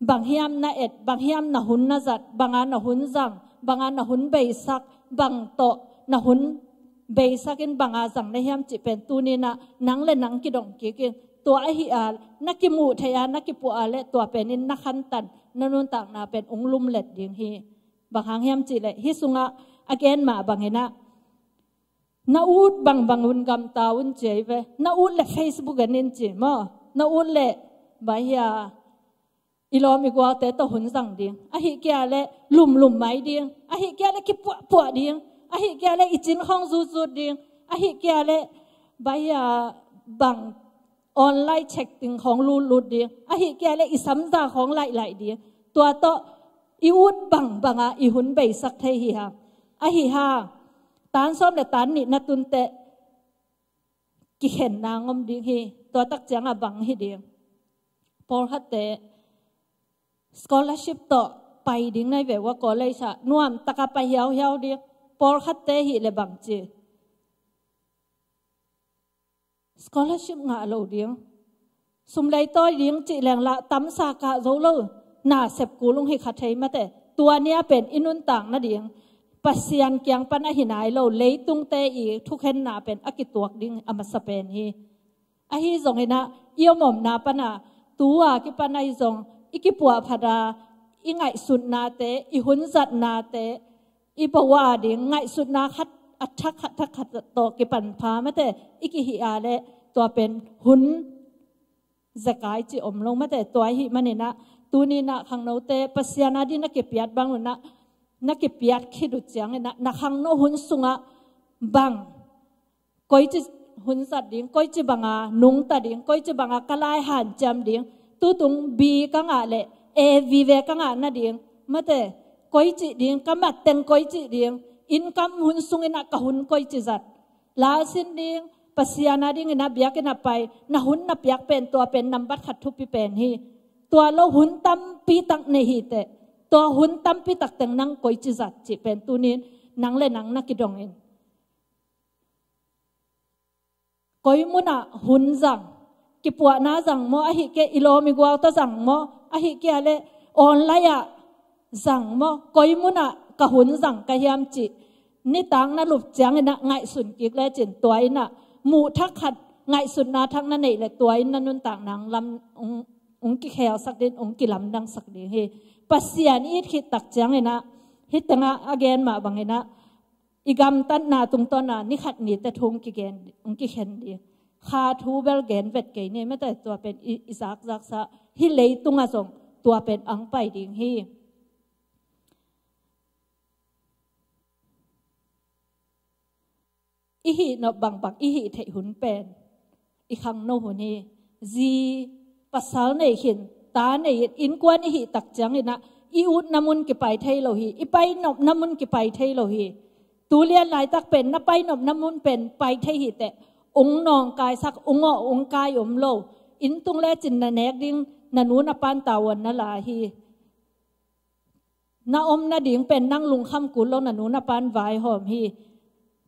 บางเฮียมนาเอ็ดบางเฮียมนาหุ่นนาจัดบางอันนาหุ่นจังบางอันนาหุ่นเบสักบางโตนาหุ่นเบสักินบางอาจังในเฮียมจิเป็นตูนี่นะนังเล่นนังกิดงกินตัวไอฮิอาลนักกิมูทยานักกิปัวอาเลตัวเป็นนินนักขันตันนุนต่างนาเป็นองลุมเล็ดยิงฮีบางหางเฮียมจิเลฮิสุงะอเกนมาบางเฮนะนาอูดบางอุนกำตาอุนเจเวนาอูดเลเฟซบุ๊กกันนินจิมอนาอูดเลบายาอีลอมิกว่าแต่ตัวหุ่นสังดิงอะฮิเกียเลลุมไม่ดิงอะฮิเกียเลกิปัวดิงอะฮิเกียเลอิจินห้องจูดิงอะฮิเกียเลบายาบางออนไลน์เช็คติ้งของลูดดิงอะฮิเกียเลอิสัมซาของไหลดิงตัวโตอีอูดบางอีหุ่นเบสักเทฮิฮาอะฮิฮาตานซ้อมและตานนี่นัตุนเตกิเห็นนางอมดิงฮีตัวตักจังบังฮีดิงพอฮัตเตscholarship ต่อไปดิ้งในแบบว่าก็เลยจะนวมตะกะไปยาวดิ้งพอฮัตเตฮีเลบังจี scholarship งาโลดิ้งสมเลยต่อยดิ้งจีแหลงละตั้มสากะโจโลน่าเสพกูลงให้ขัดใจมาแต่ตัวเนี้ยเป็นอินุนต่างนะดิ้งปัสยันเกียงปันอหินายโลเลยตุงเตอีทุกเห็นนาเป็นอกิตวกดิ้งอมัสเป็นฮีอหิจงเห็นนะเยี่ยมอมนาปนาตัวกิปันไอจงอีกิปัวพดาอีไงสุดนาเตอีหุนจัดนาเตอีปวาดิ้งไงสุดนาคัดอัฐขัดโตกิปันพามาแต่อีกิฮิอาเลตัวเป็นหุนสกายจีอมลงมาแต่ตัวหิมันเนี่ยนะตูนี่นะขังโนเตปัสยานาดินักเก็บยัดบางนะนักเก็บยัดคิดดูจังนะนักขังโนหุ่นสุงะบัง ก้อยจิหุ่นสัตว์ดิ้งก้อยจิบังอานุ่งตาดิ้งก้อยจิบังอากลายหันจำดิ้งตู้ตุงบีกังอาเล่วีเวกังอานาดิ้งมาแต่ก้อยจิดิ้งกำมัดเต็งก้อยจิดิ้งอินคำหุ่นสุงอินักหุ่นก้อยจิจัดลาสินดิ้งปัสยานาดิ้งอินับยักอินับไปนาหุ่นนับยักเป็นตัวเป็นนำบัดขัดทุบปีเป็นฮีตัวเราหุ่นตั้มปีตักในฮีเตตัวหุ่นตั้มปีตักเต็งนังก้อยจิจัดจิเป็นตัวนี้นังเล่นังนักกิดองเองก้อยมุนะหุ่นจังกิปัวนาจังโมอหิเกอิโลมิกวาวตจังโมอหิเกอะไรออนไลน์จังโมก้อยมุนะกะหุ่นจังกะยามจินี่ตังน่ะหลุบจังน่ะไงสุนกิกและจินตัวน่ะหมู่ทักขัดไงสุนนาทักนั่นนี่แหละตัวนั่นนุ่นต่างนางลำองกิแขวสักดินองกิลำดังสักดินเฮปัสยานี่คิดตักจังน่ะฮิตตังอาเกนมาบังน่ะอีกำตันนาตุงตอนน่ะนี่ขัดนี่แต่ทงกิเกนองกิเข็นดีคาทูเบลเกนเวทเกนนี่ไม่แต่ตัวเป็นอิสากซักซะฮิเลยตุงอาสงตัวเป็นอังไปดิ่งฮีอีหีนบังบังอีหีเทหุนเป็นอีขังโนหุนีจีปัสสาวในหินตาในอินกวนอีหีตักจังอินะอีอุดน้ำมุนกิไปเทโลหีอีไปนบน้ำมุนกิไปเทโลหีตูเลียนหลายตักเป็นนับไปนบน้ำมุนเป็นไปเทหีแต่องนองกายสักองอองกายอมโลอินตุงแลจินนาเนกดิ้งนันูนปานตาวันนั่นลาฮีนาอมนาดิ่งเป็นนั่งลุงคำกุลลงนันูนปานไวหอมฮี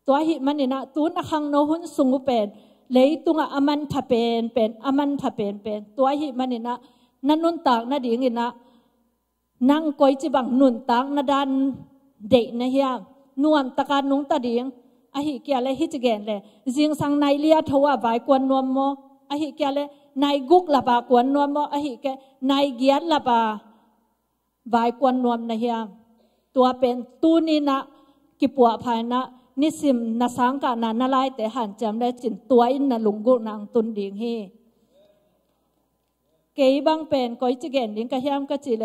ตัวหิมันนี่นะตูนักขังโนหุนสุงเป็นเลยตุงอามันทับเป็นอามันทับเป็นตัวหิมันนี่นะนันนุนตากนาดิ่งนี่นะนั่งก้อยจิบังนุนตากนาดันเด็กนะเฮียนวลตะการนุงตาดิ่งอาหิเกียเลยฮิจเกนเลยจิงสังในเลียทว่าใบกวนนวมโมอาหิเกียเลยในกุกละบากวนนวมโมอาหิเกในเกียละบาใบกวนนวมนะเฮียตัวเป็นตูนี่นะกิปัวภายนะนิสิมนาสังกานานาไลแต่หันจำได้จินตัวอินนาลุงกุนางตุนดิ่งฮีเกยบังเป็นก้อยจิเกนดิ่งกะเฮียมกะจิเล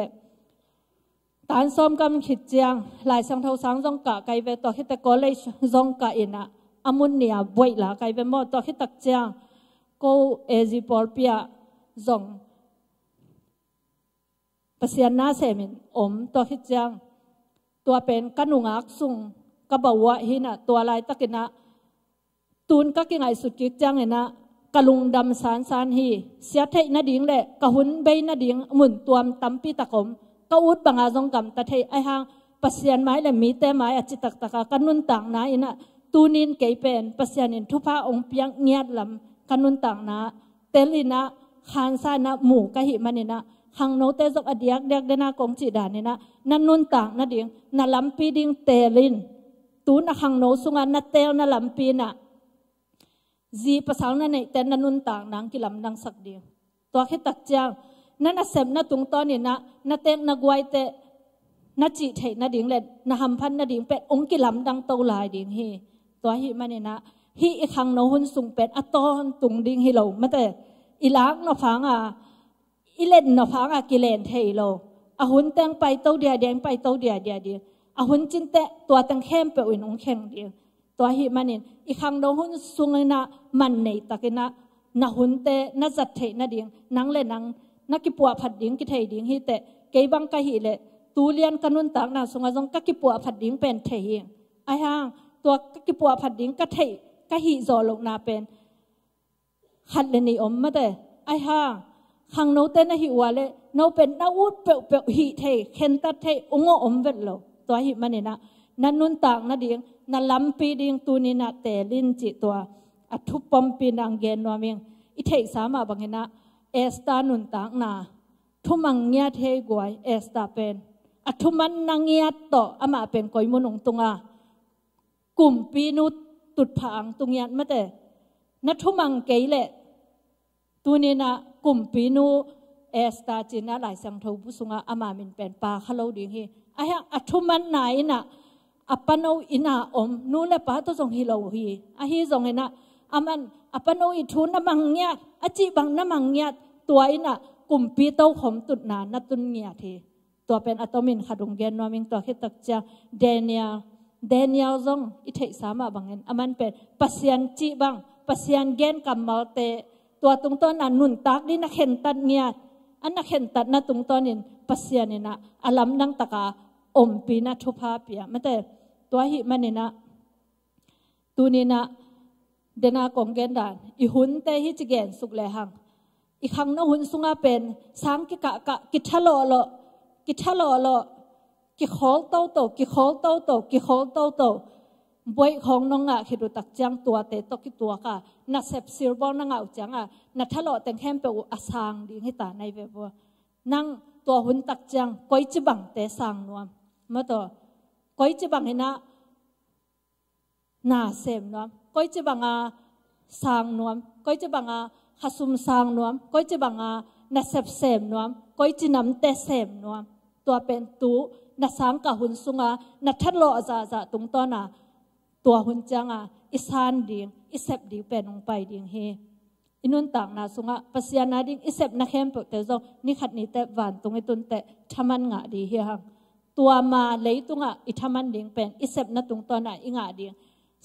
ตานซ้อมกำขิดเจียงหลายสังเทาสังจงกะไกเวตัวขิตะกอเลยจงกะอินะอามุนเนียบวยละไกเวมอตัวขิตักเจียงกูเอจิปอลเปียจงปัสยานาเซมินตัวขิดเจียงตัวเป็นกันุงักซุงกบ่าวหินะตัวลายตะกินะตูนก็กินไอสุดกิจังเนะกะลุงดำสานฮีเสียเทนะดิ่งเลยกะหุนใบนะดิ่งหมุนตัวตั้มปีตะกมกะอุดบังอาจงกำตะเทไอหางปัสยันไม้และมีแต่ไม้อจิตตะกะกันนุนต่างนะอินะตูนินเกยเป็นปัสยันินทุพาองเปียงเงียดลำกันนุนต่างนะเตลินะคานซานะหมู่กะหิมันนี่นะหังโนเตจกอดียกเด็กเดนากงจิดานี่นะนันนุนต่างนะดิ่งนาลำปีดิ่งเตลินตูนักขังโนสุงานนัดเตลนัลำปีน่ะจีภาษาเนี่ยแต่นันนุนต่างนางกิลำนางสักเดียวตัวแค่ตักเจ้านั่นน่ะเสพน่ะตุงตอนนี่นะนัดเตนักไวเตนัดจีเทนัดดิ่งเล่นนัดหำพันนัดดิ่งเป็ดองกิลำดังโตลายดิ่งฮีตัวฮีมันนี่นะฮีอีขังโนหุนสุงเป็ดอัตตอนตุงดิ่งฮีโลมาแต่อีลักนอฟังอีเล่นนอฟังกิเลนเทโลอาหุนแตงไปโตเดียเดียงไปโตเดียเดียอาหุนจินเตะตัวตั้งเข้มเปอุ่นองแข็งเดียวตัวหิมันนี่อีขังโดหุนสุงเลยนะมันในตะกินะนะหุนเตะนะจัดเทนะเดียงนังเลยนักกิปัวผัดดิ้งกิเทดิ้งฮิเตะเกยบังกะหิเลตูเลียนกันุนตากนะสุงอาจงกักิปัวผัดดิ้งเป็นเทหิงไอห่างตัวกักิปัวผัดดิ้งกะเทกะหิโจลงนาเป็นขัดเลนิอมมาเตะไอห่างขังโนเตนะหิวาเลโนเป็นนาอุดเปะเปะหิเทเข็นตัดเทองอมเวทโลตัวหิมันนี่นะนันนุนต่างนะดิ่งนันลำปีดิ่งตูนี่นะแต่ลินจิตัวอัทุปมปีนังเกนวามิงอิเทสามาบังเฮนะเอสตานุนต่างนาทุมังเงียเทกวยเอสตาเป็นอัทุมันนังเงียต่ออามาเป็นกอยมุนงตุงากลุ่มปีนุตุดผางตุงยันมาแต่นัทุมังเกยเลตูนี่นะกลุ่มปีนูเอสตาจินะหลายสังทบุสุงอามามินเป็นปาขลุ่ดิ่งฮีไอ้อัทุมันไหนน่ะอัปปนอินานูเลปะตัวจงฮิโลฮีอาฮีจงเห็นนะอามันอัปปนอิทุนน้ำมังเงียอจิบังน้ำมังเงียตัวอินะกลุ่มปีเต้าขมตุดนานัตุนเงียทีตัวเป็นอัตมินขัดงเกนนวมิงตัวคิดตักจะเดเนีย เดนิเอลซงอิเทสามาบังเงินอามันเป็นปัสยันจีบังปัสยันเกนกัมมาเตตัวตรงต้นอันนุนตักนี่นักเห็นตัดเงียอันนักเห็นตัดนะตรงต้นนี่ปัสยันนี่นะอาลัมนังตะกาอมปีนะทุพาเปียมันแต่ตัวหิมันนี่นะตัวนี้นะเดนากงเกนดานอีหุ่นเตหิจิเกนสุกเลหังอีขังนะหุ่นสุงาเป็นสังกิกะกะกิทะโลโลกิทะโลโลกิโคลโตโตกิโคลโตโตกิโคลโตโตบวยของน้องอ่ะคิดดูตักจังตัวเตตกิตัวค่ะนักเสพซิลบอลนังอ่ะจังอ่ะนักทะเลาะแต่งแคมเปออาสังดีให้ตาในเว็บว่านั่งตัวหุ่นตักจังก้อยจิบังเตสังนวมมาต่อก้อยจิบังให้นะนาเสมนวมก้อยจิบังอ่ะสังนวมก้อยจิบังอ่ะขัสุมสังนวมก้อยจิบังอ่ะนักเสพเสมนวมก้อยจินำเตเสมนวมตัวเป็นตู้นักสังกับหุ่นสุงอ่ะนักทะเลาะจะตรงต้นอ่ะตัวหุ่นจังอ่ะอิสานดิ่งอิเสพดิ่งเป็นองไปดิ่งเฮอินุนต่างนาสุงอ่ะปัสยานาดิ่งอิเสพนักเข้มเปิดแต่จงนี่ขัดนี่แต่หวานตรงไอ้ตุนแต่ทำมันงะดีเฮียหังตัวมาเลยตรงอ่ะอิทำมันดิ่งเป็นอิเสพนัดตรงตอนอ่ะอิงะดิ่ง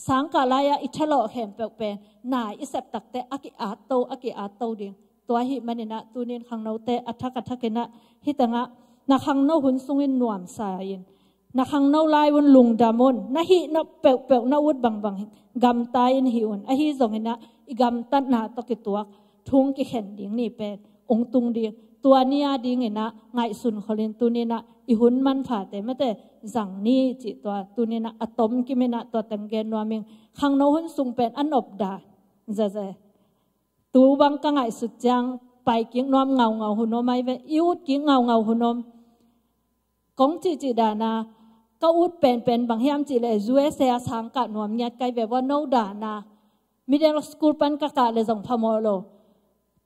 สังกาลายะอิทะเลาะเข้มเปิดเป็นนาอิเสพตักแต่อากิอาโตดิ่งตัวหิมันนี่นะตัวนี้ขังเราแต่อัฐกัฐกินะฮิตังอ่ะนักขังเราหุ่นสุงินนวมสายินนักขังเราลายวันลุงดามนนักหินับเปลนักวุฒิบังกำตายนหิวนไอหิจงหินะอีกำตัดนาตกิตัวทุ่งกิเห็นดิ่งนี่เป็นองตุงดิ่งตัวนี้ดิ่งหินะไงสุนขลินตัวนี้นะอีหุ่นมันผ่าแต่ไม่แต่จังนี่จิตัวนี้นะอะตอมกิเมนะตัวตังเกนวามิงขังเราหุ่นสุงเป็นอันอบดาจะตัวบังกังไงสุดจังไปกิ้งนอมเงาหุ่นนมไม่เป็นอิวกิ้งเงาหุ่นนมกงจีดานาก็อุดเป็นบางยามจีเลยจูเอเซียสังกัดหน่วยยัดไกแบบว่าโนดานามีเด็กสกูลปันกะกะเลยส่งพมโล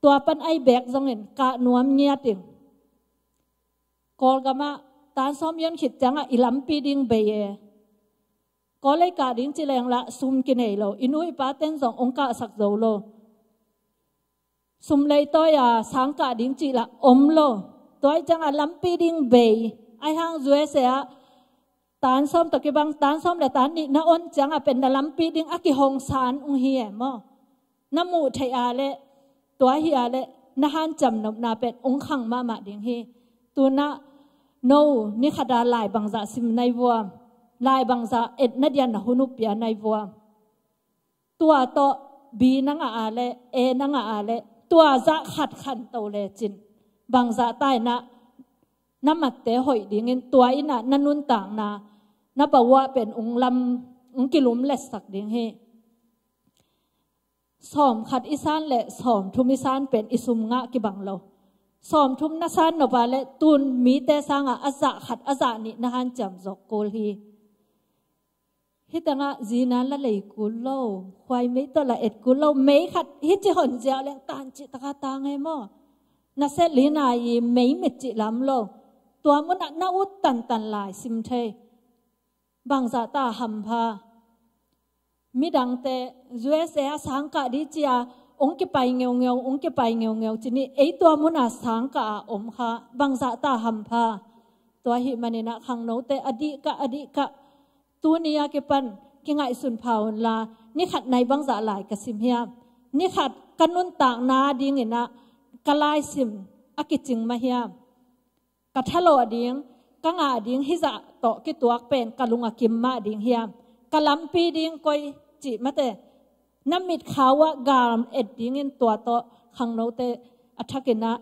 ตัวปันไอแบกส่งเห็นกะหน่วยยัดติงกอลกามาตานซ้อมยันขิดจังอ่ะอิลัมปีดิงเบย์ก็เลยกะดิ้งจีเลยละซุ่มกินเอโลอินุยป้าเต้นส่งองค์กะสักโซโลซุ่มเลยตัวยาสังกัดดิ้งจีละอมโลตัวจังอ่ะลัมปีดิงเบย์ไอห้างจูเอเซียตานซ้อมตะกี้บางตานซ้อมแต่ตานนี่น้าอ้นจังอ่ะเป็นดลัมปีดิ้งอากิฮงซานอุเฮียมอน้ำมูไทยอาเลตัวเฮียเลน้าฮันจำนบนาเป็นองค์ขังมาดิ้งเฮตัวน่ะโนนี่ขดาลายบางจะซิมในวัวลายบางจะเอ็ดนัดยันนะหุนุปยาในวัวตัวโตบีนังอาเลเอนังอาเลตัวจะขัดขันโตเลจินบางจะใต้นะน้ำมัดเตะหอยดิ้งตัวอินะนันนุนต่างนานับว่าเป็นองค์ลำองค์กิลุมเล็สักดิ้งเฮสอมขัดอิสานเละสอมทุมิสานเป็นอิสุมงะกิบังโลสอมทุมนัสานนบาเละตุนมีเตสังอาจะขัดอาจะนี่นะฮันจำจกโกลฮีฮิตังะจีนันละเลยกุลโลควายไม่ตัวละเอ็ดกุลโลไม่ขัดฮิจิหอนเจ้าเละตานจิตกาตางไงมั่วนัสเซลีนายไม่เมจิลำโลตัวมันน่าอุดตันลายซิมเทบางจะตาหัมพามิดังเตจูเอเซียสังกัดดิจิอาองค์ไปเงียวองค์ไปเงียวจีนี่ไอตัวมันสังกัดอมค่ะบางจะตาหัมพาตัวหิมันนี่นะขังโนเตอดีกะตัวนี้อาเกปันกิงไงสุนพาวลานี่ขัดในบางจะหลายกสิมเฮียนี่ขัดกันนุนต่างนาดีเงินนะกลายซิมอากิจิงมาเฮียกะทะโลดิ้งกังอาดิ้งฮิจะโตกิตัวเป็นกะลุงอากิมมาดิ้งเฮียกะลำปีดิ้งก้อยจิมาเตน้ำมิดขาวะกามเอ็ดดิ้งเงินตัวโตขังโนเตอัฐกินะ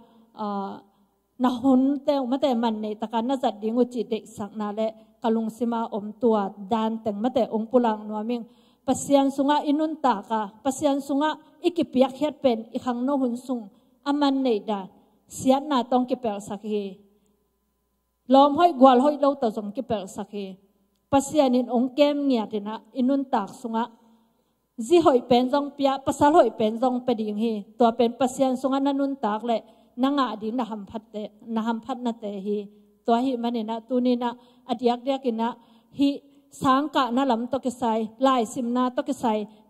นาหุนเตมาเตมันในตะการน่าจัดดิ้งอุจิเด็กสักนาเลกะลุงสิมาอมตัวดานแต่งมาเตองปุลังนัวมิงปัสยันสุงะอินุนตากะปัสยันสุงะอิกิเปียกเฮ็ดเป็นอีขังโนหุนสุงอามันในดานเสียนาต้องกิเปลสักเฮลอมห้อยกวาลห้อยเล่าต่อจงกิเปลสักเฮปัสยานินองเกมเงียตินะอินุนตากสุงะจีห้อยเป็นจงเปียปัสสาวห้อยเป็นจงเปดิงเฮตัวเป็นปัสยานสุงะนันุนตากเลยนางอาดินนะหัมพัดเตนะหัมพัดนาเตเฮตัวหิมันนี่นะตัวนี้นะอดียกเดียกินะฮิสังกะนะลำตกิไซลายซิมนาตกิไซ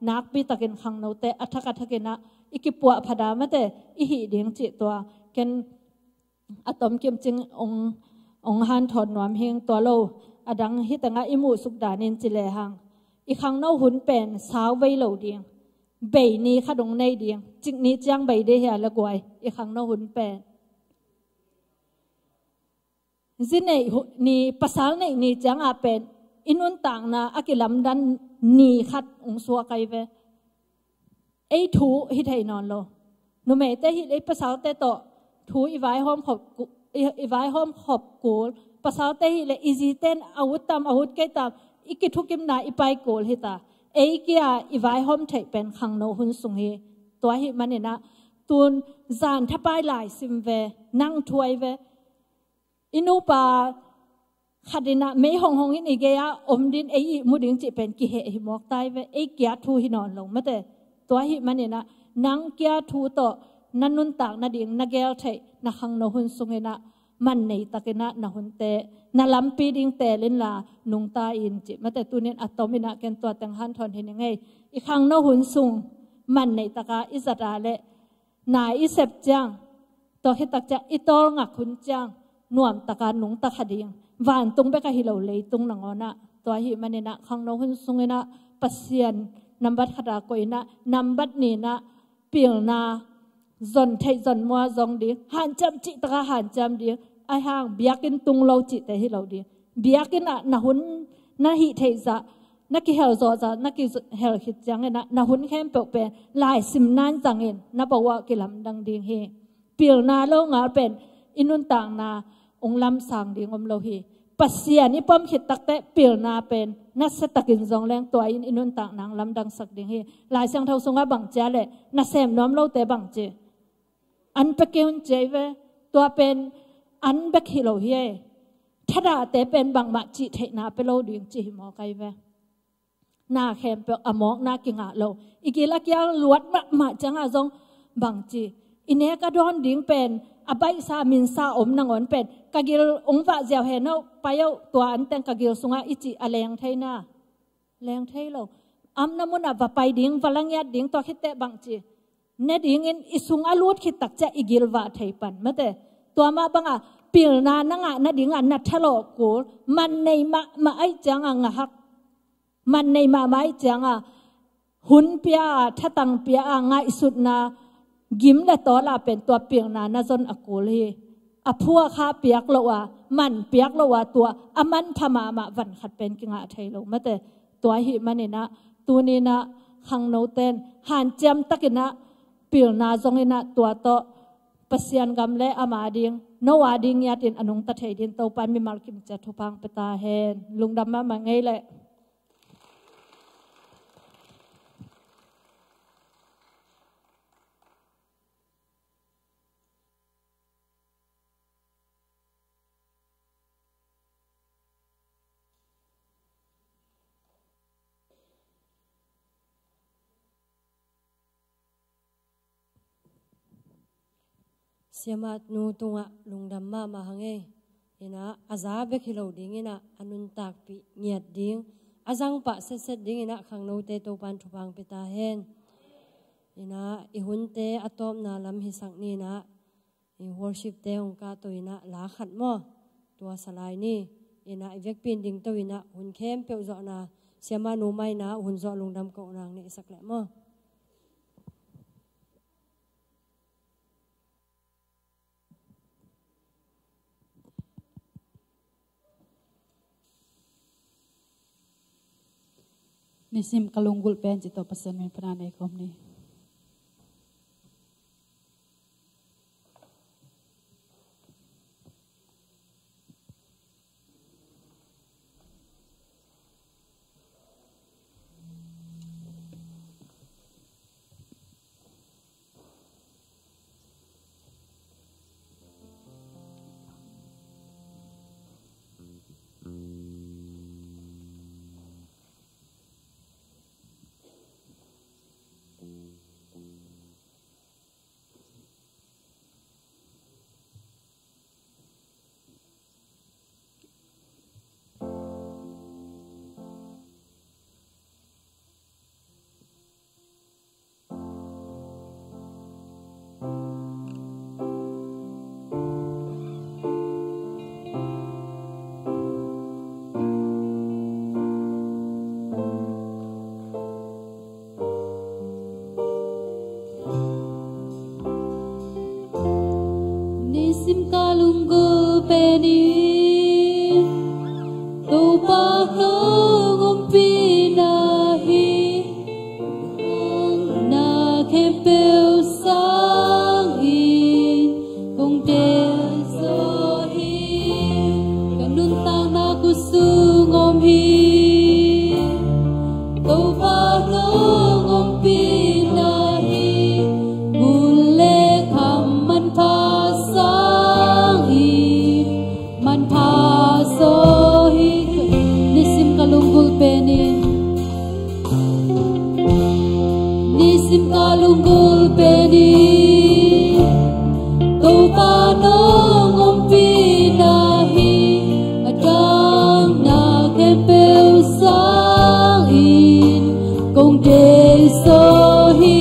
นักบิตกินขังโนเตอัฐกัฐกินะอิกิปัวพดามะเตอิหิเดียงจิตัวเกนอะตอมเกมจิงองฮันถอนหนวมเฮงตัวโลอ อดังฮิตังอิมูสุกดานินจิเลหังอีขังนอหุ่นเป็นสาวใบเหลาเดียงใบนี้ขดงในเดียงจิกนี้จังใบเดียละกวยอีขังนอหุ่นเป็นจินนี่ภาษาในนี่จังอาเป็นอินุนต่างนะอากิลำดันนี่ขัดองสัวไกเวไอถูฮิตให้นอนโลนุเมเตฮิตไอภาษาเตโตถูอีไว้ห้อมขอบอีไว้ห้อมขอบกูภาษาเตฮิเลอีจีเตนอาวุธตามอาวุธเกตามอีกิทุกิมนาอีไปกูลฮิตาไอเกียอีไว้ห้อมเทเป็นขังโนหุนสุงเฮตัวฮิมันเนี่ยนะตูนจานทับไปหลายซิมเวนั่งถวยเวอินูปาขัดนะไม่ห้องอินอีเกียอมดินไอมุดิงจิเป็นกิเหหิมอกตายเวไอเกียทูหินอนลงมาแต่ตัวฮิมันเนี่ยนะนังเกียทูโตนันนุนตากนาดิ่งนาเกลเทนักขังโนหุนสุงเฮนะมันในตะกินะนาหุนเตนาลำปีดิ่งเตลินลานุงตาอินจิมาแต่ตัวนี้อัตโตมินะเกนตัวแต่งหันทอนเห็นยังไงอีขังโนหุนสุงมันในตะกาอิสระเลนาอิเซบจังตัวฮิตักจะอิตอลงักขุนจังนวมตะการนุงตะขดิ่งวันตุงเบกะฮิโลเลยตุงนังอนะตัวฮิมันเนี่ยนะขังโนหุนสุงเฮนะปัสเซียนนับบัดขดาโกยนะนับบัดนี่นะเปียงนาจนไทยจนมัวจงดีหันจำจิตกะหันจำดีไอห่างเบียกินตุงเราจิตแต่ที่เราดีเบียกินนะหุ่นนะหิไทยจะนักกิเฮลโซจะนักกิเฮลคิดจังเงินนะหุ่นเข้มเปล่าเป็นลายสิมนันจังเงินนับบอกว่ากิลำดังดีเฮเปียงนาโลงาเป็นอินุนต่างนาองลำสังดีงมโลหีปัสเซียนี่ป้อมคิดตักแต่เปียงนาเป็นนักสตักินจงแรงตัวอินุนต่างนางลำดังสักดีเฮลายเสียงเท่าสงะบังเจเลยนักเสมน้อมเล่าแต่บังเจอันเปกินเจเวตัวเป็นอันเบกฮิโลเฮถ้าด่าแต่เป็นบางมาจิเทนาเปโลดิ่งจิหมอไกเวนาแคมเปอมอกนากิงะโลอีกิลักยาลวดมาจังอาจงบางจีอินเนกระดอนดิ่งเป็นอบายสามินซาอมนางอนเป็นกะกิลองวะเจียวเฮนเอาไปเอาตัวอันแต่งกะกิลสุงะอิจิอแรงไทยนาแรงไทยโลอัมนามุนะวะไปดิ่งวลังยัดดิ่งตัวคิดแต่บางจีเนดิ่งอินอิสุงอาลูดคิดตักจะอีกิลวะไทยปันมาแต่ตัวมาบังอ่ะปีลนานังอ่ะนาดิ่งอ่ะนัดทะเลาะกูมันในมาไอจังอ่ะงะฮักมันในมาไอจังอ่ะหุ่นเปียทัตังเปียอ่ะง่ายสุดนะยิ้มและตัวลาเป็นตัวเปียงนานาจนอกูลีอ่ะพัวข้าเปียกโลวะมันเปียกโลวะตัวอ่ะมันพม่ามาวันขัดเป็นกิงอ่ะไทยโลมาแต่ตัวหิมันนี่นะตัวนี้นะขังโนเตนหันเจียมตะกินะปีลนาจงอินะตัวโตปัสยันกำเล่อามาดิงโนวาดิงยาตินอนุงตะเทดินโตปันมีมาลกิมจัทุพังเปตาเฮนลุงดำมาไงเลยเสียมานูตุงะลุงดำมาหังเอนะอาซาเบกฮิโลดิ้งนะอนุนตักปีเงียดดิ้งอาจังปะเสร็จดิ้งนะขังโนเตโตปันทุพังเปตาเฮนนะอีหุ่นเตอตอมนาลำหิสักนี่นะอีวอร์ชิปเตองกาตัวนะลาขัดมอตัวสลายนี่นะอีเวกปีนดิ้งตัวนะหุ่นเข้มเปียวจอนะเสียมานูไม่นะหุ่นจอลุงดำกองนางนี่สักแหละมอNisim kalunggul pen cito pesan min pernah nekom ni. ni tu pa no ngumpi na hi na kempel sang in kung te so hi kanun tang na kusungom hi tu pa no ngumpi na hi bule kham man pa sang in man pa so hi nisim kalunggul penin nisim kalunggul penin tu pa no ngumpi na hi adang na kempel sang in kung de so hi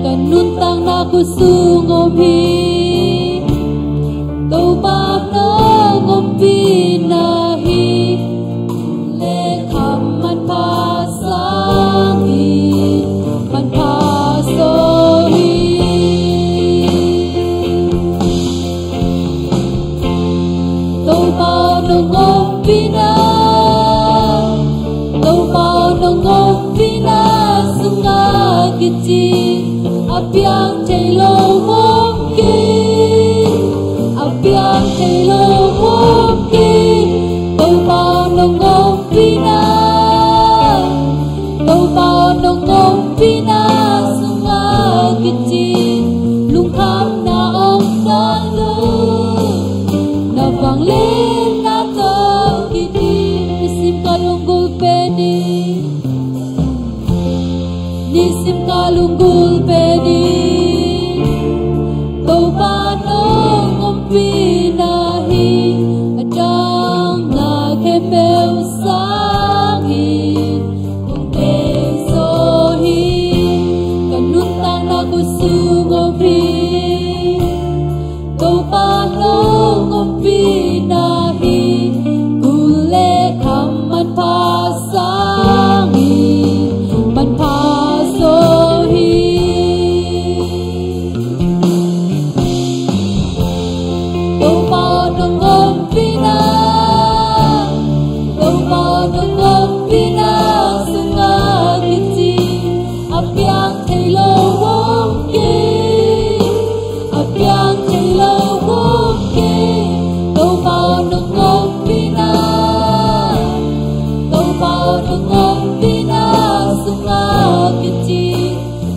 kanun tang na kusungom hi tu pa no ngumpi na hi le kham man pa sang in man pa so hi tu pa no ngumpi na tu pa no ngumpi na sunga kichi apiang telo wong ki apiang telo wong ki tu pa no ngumpi na tu pa no ngumpi na sunga kichi lung kham na ong na lu na vang lên na to kiti nisim kalunggul peni nisim kalunggul peni tu pa no ngumpi na hi adang na kempel sang in kung te so hi kanun tang na kusungom hi tu pa no ngumpi na hi kule kham man pa sang in man pa so hi tu pa no ngumpi na tu pa no ngumpi na sunga kichi apiang telo wong ki apiang telo wong ki tu pa no ngumpi na tu pa no ngumpi na sunga kichi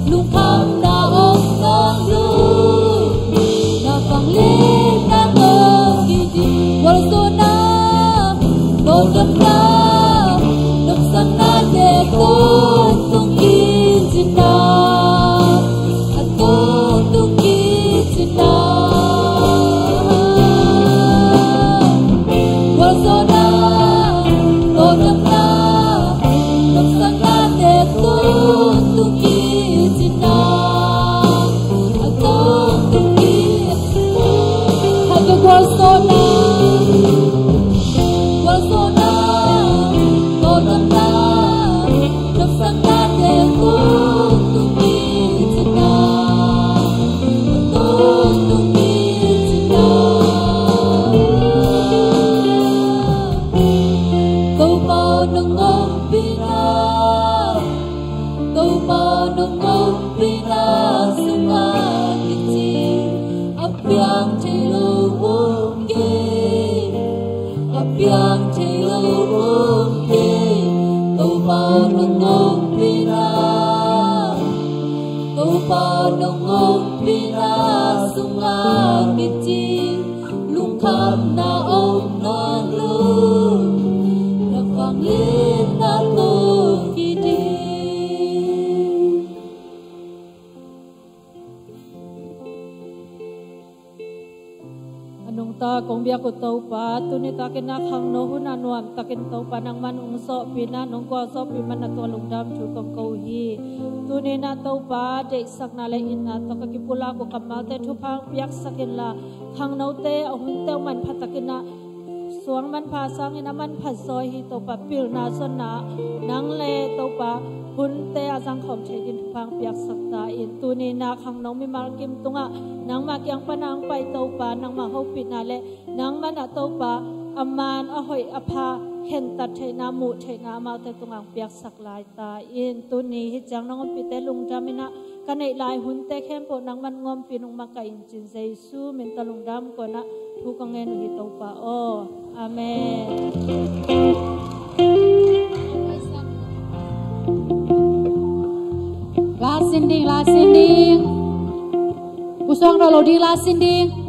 lung kham na ong nong lu na vang lên na ngơ kiti wal so na do dam na dam san na de ko tung kin chin na at ko tung kin chin na wal so na do dam na dam san na de ko tung kin chin na at ko tung kin have a wal so na wal so na do dam na dam san na de ko tung kin chin na at ko tung kin chin na tu pa no ngumpi na tu pa no ngumpi na sunga kichi apiang telo wong ki apiang telo wong ki tu pa no ngumpi na tu pa no ngumpi na sunga kichi lung kham na ong nong lu na vang lên na to kiti anong ta kong biya ko tau pa tuni ta kina khang no hun anuam takin tau pa nang man ung so pina nong ko so pi man na to lungdam chu kong ko hi tuni na tau pa de sak na le in na to ka ki pula ko kamal te thu phang piak sakin la khang no te ahun te man phatakina suang man pha sang ina man pha soi hi to pa pil na son na nang le to pa หุ่นเตะสังคมเทดินฟังเปียกสักตาอินตูนีนาขังน้องมีมากิมตุงะนางมาเกียงปนางไปเตาปานางมาเฮาปิดนาเลนางมันเตาปาอามานอหอยอภาเห็นตัดเทนามุเทนามาแต่ตุงังเปียกสักลายตาอินตูนีฮิจังน้องปิเตลุงจามินะกันในลายหุ่นเตะเข้มโปนางมันงอมปีนงมาไก่จินเจซูเมนตะลุงดำกว่านะทุกงเงินหิเตาปาโออาเมนlast ending pusong dolo di last ending